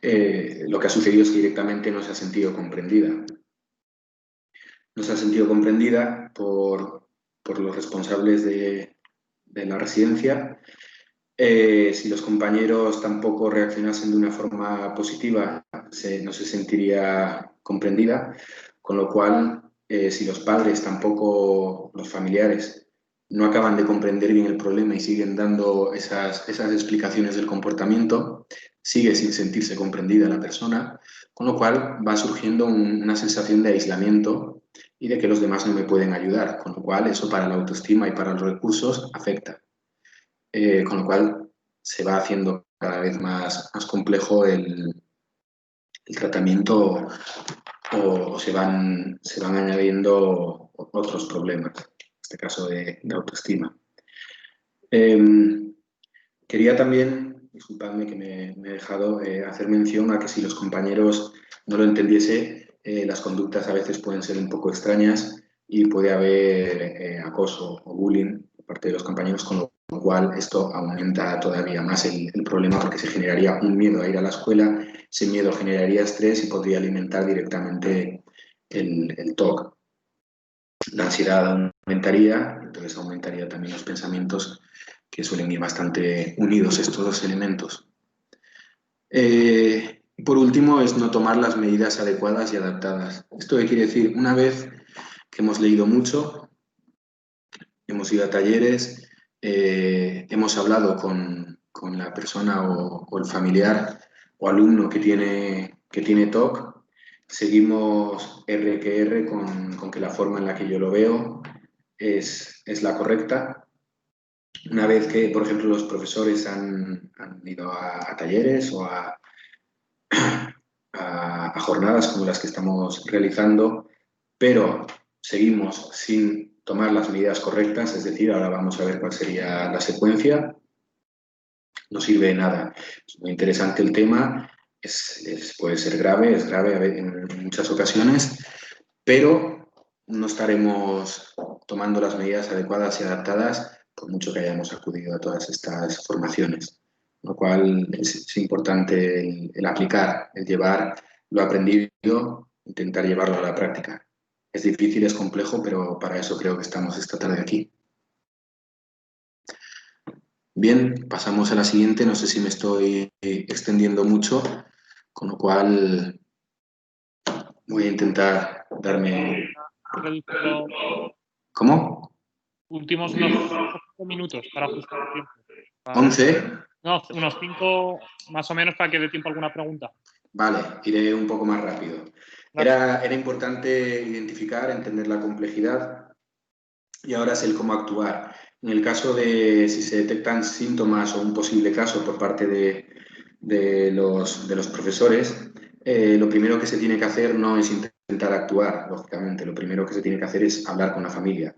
lo que ha sucedido es que directamente no se ha sentido comprendida. No se ha sentido comprendida por los responsables de la residencia. Si los compañeros tampoco reaccionasen de una forma positiva, no se sentiría comprendida, con lo cual, si los padres tampoco, los familiares, no acaban de comprender bien el problema y siguen dando esas explicaciones del comportamiento, sigue sin sentirse comprendida la persona, con lo cual va surgiendo una sensación de aislamiento y de que los demás no me pueden ayudar, con lo cual eso para la autoestima y para los recursos afecta. Con lo cual se va haciendo cada vez más complejo el tratamiento o se van añadiendo otros problemas, en este caso de autoestima. Quería también, disculpadme que me he dejado, hacer mención a que si los compañeros no lo entendiese, las conductas a veces pueden ser un poco extrañas y puede haber acoso o bullying por parte de los compañeros, con lo cual esto aumenta todavía más el problema porque se generaría un miedo a ir a la escuela, ese miedo generaría estrés y podría alimentar directamente el TOC. La ansiedad aumentaría, entonces aumentaría también los pensamientos que suelen ir bastante unidos estos dos elementos. Por último, es no tomar las medidas adecuadas y adaptadas. ¿Esto qué quiere decir? Una vez que hemos leído mucho, hemos ido a talleres, hemos hablado con la persona o el familiar o alumno que tiene TOC, seguimos R que R con que la forma en la que yo lo veo es la correcta. Una vez que, por ejemplo, los profesores han ido a talleres o a jornadas como las que estamos realizando, pero seguimos sin tomar las medidas correctas, es decir, ahora vamos a ver cuál sería la secuencia, no sirve de nada. Es muy interesante el tema, puede ser grave, es grave en muchas ocasiones, pero no estaremos tomando las medidas adecuadas y adaptadas por mucho que hayamos acudido a todas estas formaciones. Con lo cual es importante el aplicar, el llevar lo aprendido, intentar llevarlo a la práctica. Es difícil, es complejo, pero para eso creo que estamos esta tarde aquí. Bien, pasamos a la siguiente. No sé si me estoy extendiendo mucho, con lo cual voy a intentar darme... ¿Cómo? últimos unos 5 minutos para ajustar el tiempo. 11. No, unos 5 más o menos para que dé tiempo a alguna pregunta. Vale, iré un poco más rápido. Era importante identificar, entender la complejidad y ahora es el cómo actuar. En el caso de si se detectan síntomas o un posible caso por parte de los profesores, lo primero que se tiene que hacer no es intentar actuar, lógicamente. Lo primero que se tiene que hacer es hablar con la familia.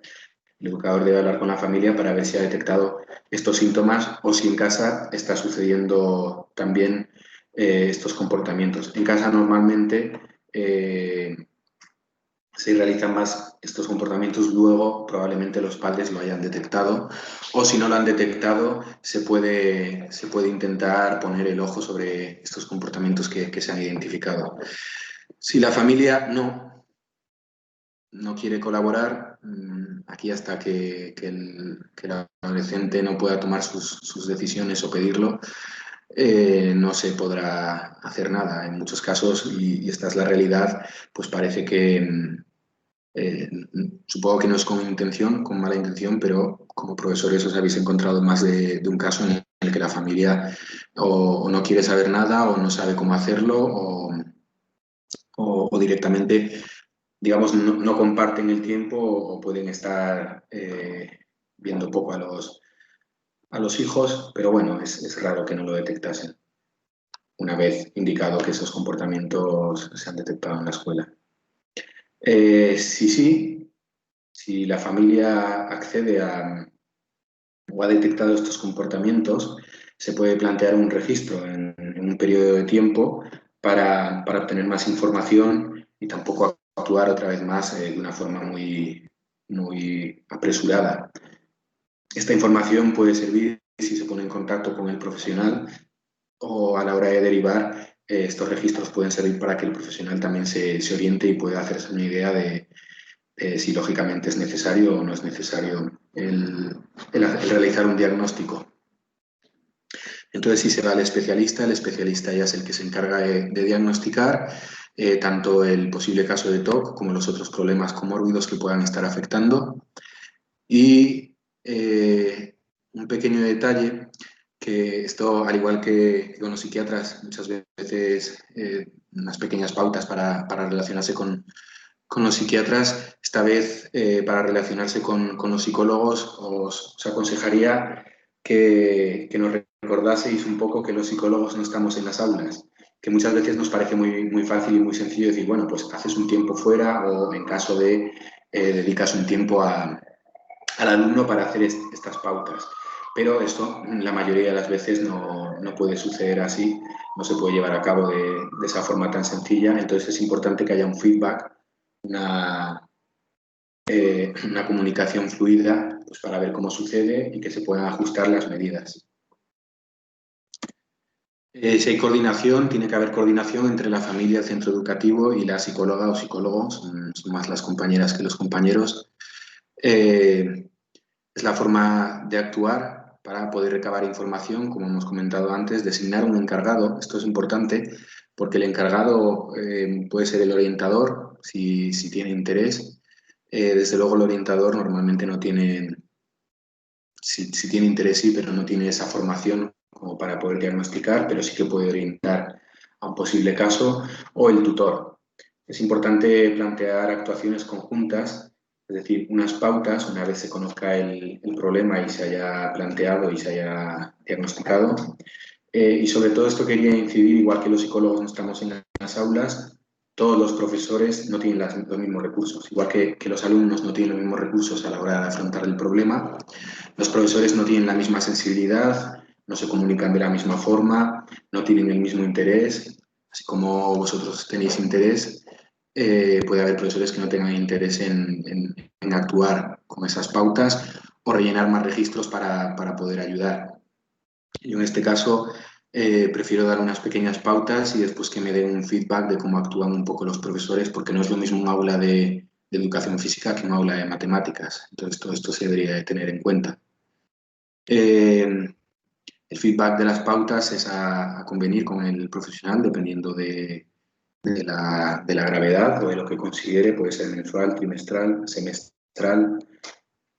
El educador debe hablar con la familia para ver si ha detectado estos síntomas o si en casa está sucediendo también estos comportamientos. En casa normalmente se realizan más estos comportamientos, luego probablemente los padres lo hayan detectado o si no lo han detectado se puede intentar poner el ojo sobre estos comportamientos que se han identificado. Si la familia no quiere colaborar, aquí hasta que el adolescente no pueda tomar sus decisiones o pedirlo, no se podrá hacer nada. En muchos casos, y esta es la realidad, pues parece que, supongo que no es con intención, con mala intención, pero como profesores os habéis encontrado más de un caso en el que la familia o no quiere saber nada o no sabe cómo hacerlo o directamente digamos, no comparten el tiempo o pueden estar viendo poco a los hijos, pero bueno, es raro que no lo detectasen una vez indicado que esos comportamientos se han detectado en la escuela. Si la familia accede o ha detectado estos comportamientos, se puede plantear un registro en un periodo de tiempo para obtener más información y tampoco actuar otra vez más de una forma muy apresurada. Esta información puede servir si se pone en contacto con el profesional o a la hora de derivar, estos registros pueden servir para que el profesional también se oriente y pueda hacerse una idea de si lógicamente es necesario o no es necesario el realizar un diagnóstico. Entonces, si se va al especialista, el especialista ya es el que se encarga de diagnosticar tanto el posible caso de TOC como los otros problemas comórbidos que puedan estar afectando. Y un pequeño detalle, que esto, al igual que con los psiquiatras, muchas veces unas pequeñas pautas para relacionarse con los psiquiatras, esta vez para relacionarse con los psicólogos os aconsejaría que nos recordaseis un poco que los psicólogos no estamos en las aulas, que muchas veces nos parece muy fácil y muy sencillo decir, bueno, pues haces un tiempo fuera o en caso de dedicas un tiempo al alumno para hacer estas pautas. Pero esto la mayoría de las veces no puede suceder así, no se puede llevar a cabo de esa forma tan sencilla, entonces es importante que haya un feedback, una comunicación fluida pues para ver cómo sucede y que se puedan ajustar las medidas. Si hay coordinación, tiene que haber coordinación entre la familia, el centro educativo y la psicóloga o psicólogos, son más las compañeras que los compañeros. Es la forma de actuar para poder recabar información, como hemos comentado antes, designar un encargado. Esto es importante porque el encargado puede ser el orientador, si tiene interés. Desde luego el orientador normalmente no tiene, si tiene interés sí, pero no tiene esa formación como para poder diagnosticar, pero sí que puede orientar a un posible caso, o el tutor. Es importante plantear actuaciones conjuntas, es decir, unas pautas, una vez se conozca el problema y se haya planteado y se haya diagnosticado. Y sobre todo esto quería incidir, igual que los psicólogos no estamos en las aulas, todos los profesores no tienen los mismos recursos. Igual que los alumnos no tienen los mismos recursos a la hora de afrontar el problema, los profesores no tienen la misma sensibilidad, no se comunican de la misma forma, no tienen el mismo interés. Así como vosotros tenéis interés, puede haber profesores que no tengan interés en actuar con esas pautas o rellenar más registros para poder ayudar. Yo en este caso prefiero dar unas pequeñas pautas y después que me den un feedback de cómo actúan un poco los profesores, porque no es lo mismo un aula de educación física que un aula de matemáticas. Entonces todo esto se debería de tener en cuenta. El feedback de las pautas es a convenir con el profesional dependiendo de la gravedad o de lo que considere, puede ser mensual, trimestral, semestral,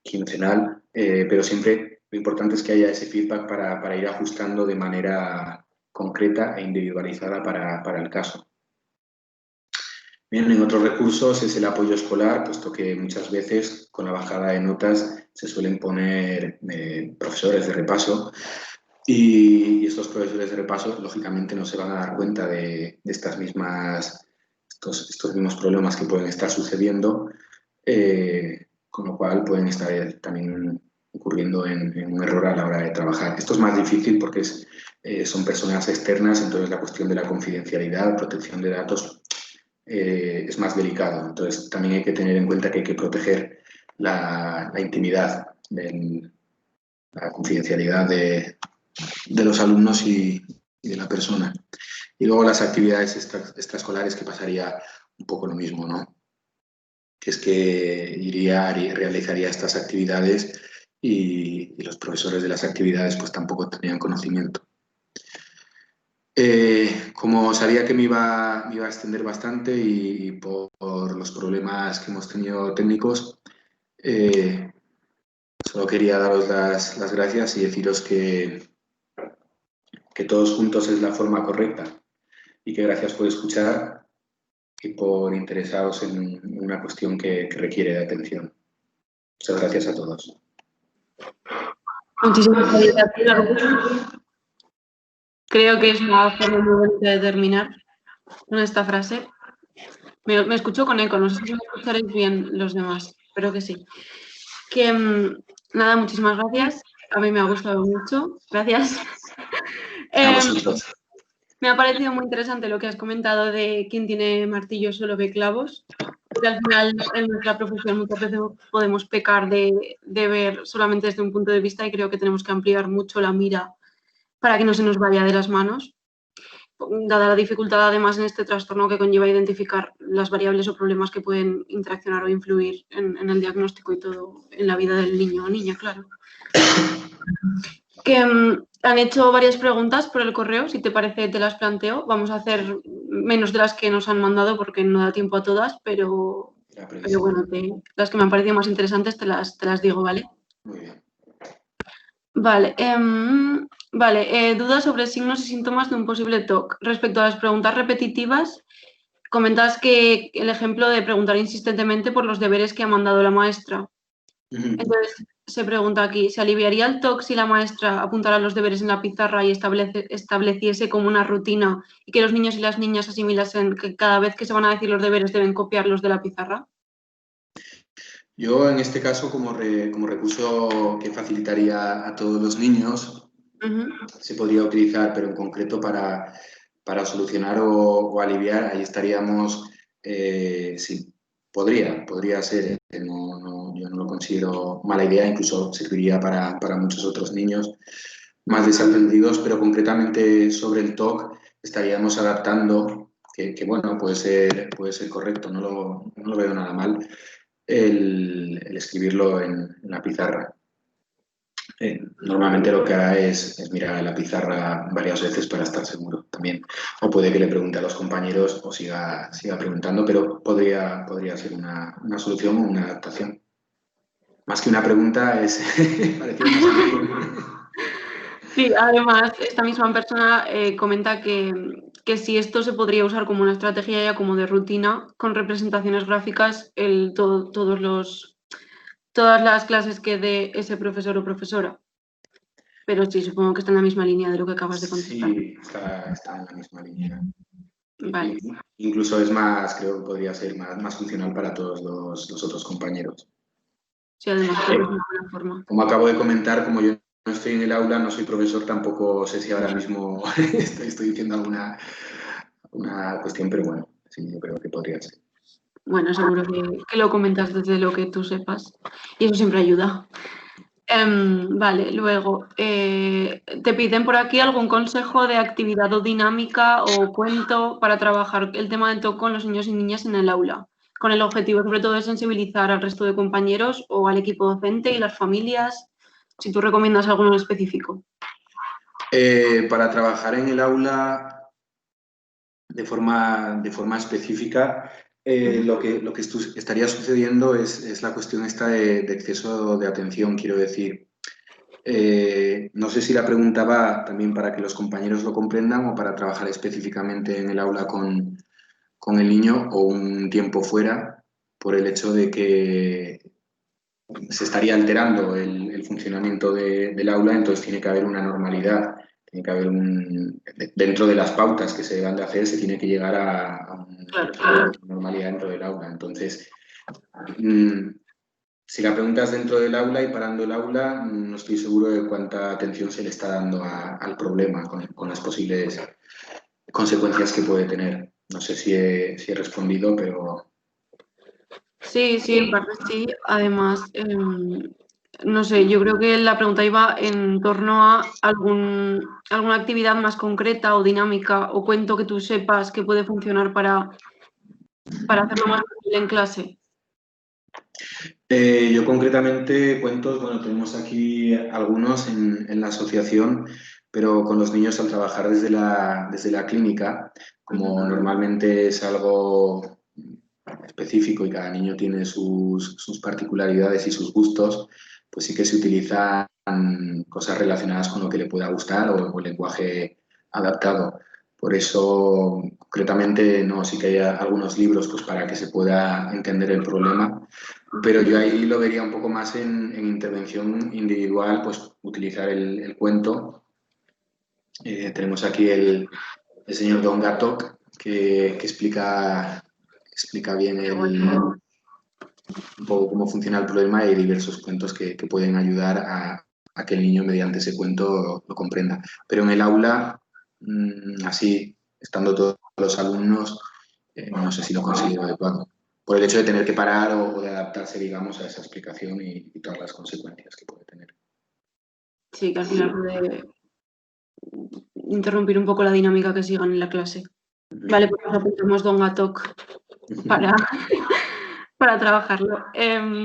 quincenal, pero siempre lo importante es que haya ese feedback para ir ajustando de manera concreta e individualizada para el caso. Bien, en otros recursos es el apoyo escolar, puesto que muchas veces con la bajada de notas se suelen poner profesores de repaso y estos profesores de repaso lógicamente no se van a dar cuenta de estos mismos problemas que pueden estar sucediendo, con lo cual pueden estar también ocurriendo en un error a la hora de trabajar. Esto es más difícil porque son personas externas, entonces la cuestión de la confidencialidad, protección de datos es más delicado. Entonces también hay que tener en cuenta que hay que proteger la intimidad, la confidencialidad de los alumnos y de la persona. Y luego las actividades extraescolares, que pasaría un poco lo mismo, ¿no? Que es que realizaría estas actividades y los profesores de las actividades pues tampoco tenían conocimiento. Como sabía que me iba a extender bastante y por los problemas que hemos tenido técnicos, solo quería daros las gracias y deciros que todos juntos es la forma correcta y que gracias por escuchar y por interesaros en una cuestión que requiere de atención. Muchas gracias a todos. Muchísimas gracias. Creo que es una forma muy bonita de terminar con esta frase. Me escucho con eco, no sé si me escucharéis bien los demás, espero que sí. Nada, muchísimas gracias. A mí me ha gustado mucho. Gracias. A vosotros. Me ha parecido muy interesante lo que has comentado de quien tiene martillo solo ve clavos. Porque al final en nuestra profesión muchas veces podemos pecar de ver solamente desde un punto de vista y creo que tenemos que ampliar mucho la mira para que no se nos vaya de las manos. Dada la dificultad además en este trastorno que conlleva identificar las variables o problemas que pueden interaccionar o influir en el diagnóstico y todo en la vida del niño o niña, claro. Que han hecho varias preguntas por el correo, si te parece te las planteo. Vamos a hacer menos de las que nos han mandado porque no da tiempo a todas, pero bueno, las que me han parecido más interesantes te las digo, ¿vale? Muy bien. Vale, dudas sobre signos y síntomas de un posible TOC. Respecto a las preguntas repetitivas, comentas que el ejemplo de preguntar insistentemente por los deberes que ha mandado la maestra. Entonces, se pregunta aquí, ¿se aliviaría el TOC si la maestra apuntara los deberes en la pizarra y estableciese como una rutina y que los niños y las niñas asimilasen que cada vez que se van a decir los deberes deben copiarlos de la pizarra? Yo, en este caso, como recurso que facilitaría a todos los niños, se podría utilizar, pero en concreto para solucionar o aliviar, ahí estaríamos, sí, podría ser, yo no lo considero mala idea, incluso serviría para muchos otros niños más desatendidos, pero concretamente sobre el TOC estaríamos adaptando, que bueno, puede ser correcto, no lo veo nada mal, el escribirlo en la pizarra. Normalmente lo que hará es mirar a la pizarra varias veces para estar seguro también. O puede que le pregunte a los compañeros o siga preguntando, pero podría ser una solución o una adaptación. Más que una pregunta es parecía una solución. Sí, además, esta misma persona comenta que si esto se podría usar como una estrategia ya como de rutina, con representaciones gráficas, todas las clases que dé ese profesor o profesora. Pero sí, supongo que está en la misma línea de lo que acabas de contestar. Sí, está en la misma línea. Vale. Incluso creo que podría ser más funcional para todos los otros compañeros. Sí, además, creo que es una buena forma. Como acabo de comentar, como yo no estoy en el aula, no soy profesor, tampoco sé si ahora mismo estoy diciendo alguna cuestión, pero bueno, sí, yo creo que podría ser. Bueno, seguro que lo comentas desde lo que tú sepas y eso siempre ayuda. Vale, luego, ¿te piden por aquí algún consejo de actividad o dinámica o cuento para trabajar el tema del TOC con los niños y niñas en el aula? Con el objetivo sobre todo de sensibilizar al resto de compañeros o al equipo docente y las familias, si tú recomiendas alguno en específico. Para trabajar en el aula de forma específica, Lo que estaría sucediendo es la cuestión esta de exceso de atención, quiero decir. No sé si la pregunta va también para que los compañeros lo comprendan o para trabajar específicamente en el aula con el niño o un tiempo fuera por el hecho de que se estaría alterando el funcionamiento del aula, entonces tiene que haber una normalidad, tiene que haber dentro de las pautas que se van de hacer, se tiene que llegar a una normalidad dentro del aula. Entonces, si la pregunta es dentro del aula y parando el aula, no estoy seguro de cuánta atención se le está dando al problema con las posibles consecuencias que puede tener. No sé si he respondido, pero... Sí, en parte sí. Además, no sé, yo creo que la pregunta iba en torno a alguna actividad más concreta o dinámica o cuento que tú sepas que puede funcionar para hacerlo más fácil en clase. Yo concretamente cuentos, bueno, tenemos aquí algunos en la asociación, pero con los niños al trabajar desde la clínica, como normalmente es algo específico y cada niño tiene sus particularidades y sus gustos, pues sí que se utilizan cosas relacionadas con lo que le pueda gustar o lenguaje adaptado. Por eso, concretamente, no, sí que hay algunos libros pues, para que se pueda entender el problema, pero yo ahí lo vería un poco más en intervención individual, pues utilizar el cuento. Tenemos aquí el señor Don Gatok, que explica bien un poco cómo funciona el problema y hay diversos cuentos que pueden ayudar a que el niño mediante ese cuento lo comprenda. Pero en el aula, así, estando todos los alumnos, no sé si lo considero adecuado. Por el hecho de tener que parar o de adaptarse, digamos, a esa explicación y todas las consecuencias que puede tener. Sí, que al final puede interrumpir un poco la dinámica que sigan en la clase. Vale, pues nos apuntamos Don Gatok para trabajarlo.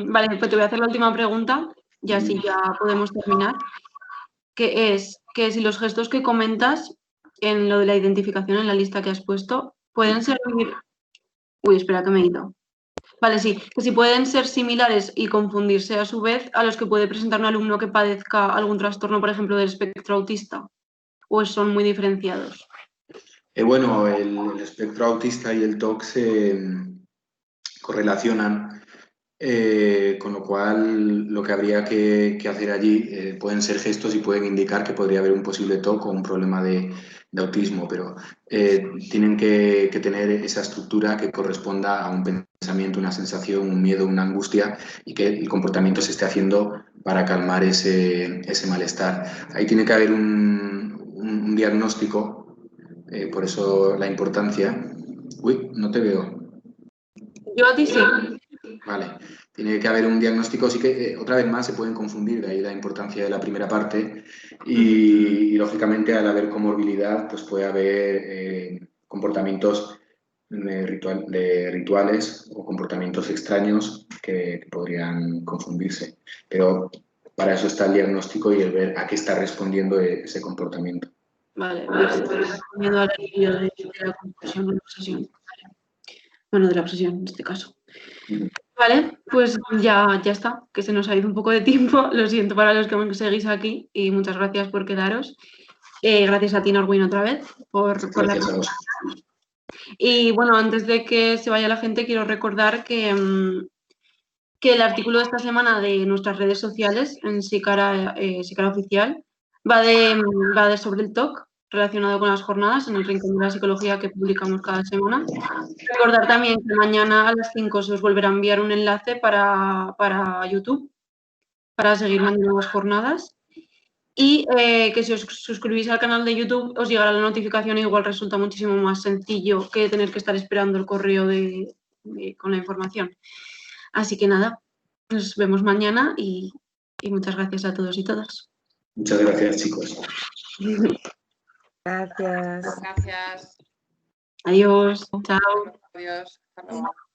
Vale, pues te voy a hacer la última pregunta y así ya podemos terminar, que es que si los gestos que comentas en lo de la identificación en la lista que has puesto pueden servir... Uy, espera que me he ido. Vale, sí, que si pueden ser similares y confundirse a su vez a los que puede presentar un alumno que padezca algún trastorno, por ejemplo, del espectro autista, o son muy diferenciados. Bueno, el espectro autista y el TOC se correlacionan, con lo cual lo que habría que hacer allí pueden ser gestos y pueden indicar que podría haber un posible TOC o un problema de autismo, pero tienen que tener esa estructura que corresponda a un pensamiento, una sensación, un miedo, una angustia y que el comportamiento se esté haciendo para calmar ese malestar. Ahí tiene que haber un diagnóstico. Por eso la importancia. Uy, no te veo. Yo a ti sí. Vale, tiene que haber un diagnóstico, sí que otra vez más se pueden confundir, de ahí la importancia de la primera parte y lógicamente al haber comorbilidad pues puede haber comportamientos de rituales o comportamientos extraños que podrían confundirse, pero para eso está el diagnóstico y el ver a qué está respondiendo ese comportamiento. Vale, respondiendo al inicio de la confusión de la obsesión. Bueno, de la obsesión en este caso. Vale, pues ya está, que se nos ha ido un poco de tiempo. Lo siento para los que seguís aquí y muchas gracias por quedaros. Gracias a ti, Norwin, otra vez por la Gracias. Y bueno, antes de que se vaya la gente, quiero recordar que el artículo de esta semana de nuestras redes sociales, en Sicara Oficial, va de sobre el TOC relacionado con las jornadas en el Rincón de la Psicología que publicamos cada semana. Recordar también que mañana a las 5 se os volverá a enviar un enlace para YouTube para seguir mandando las jornadas y que si os suscribís al canal de YouTube os llegará la notificación e igual resulta muchísimo más sencillo que tener que estar esperando el correo con la información. Así que nada, nos vemos mañana y muchas gracias a todos y todas. Muchas gracias, chicos. Gracias. Adiós. Chao. Adiós. Hasta luego.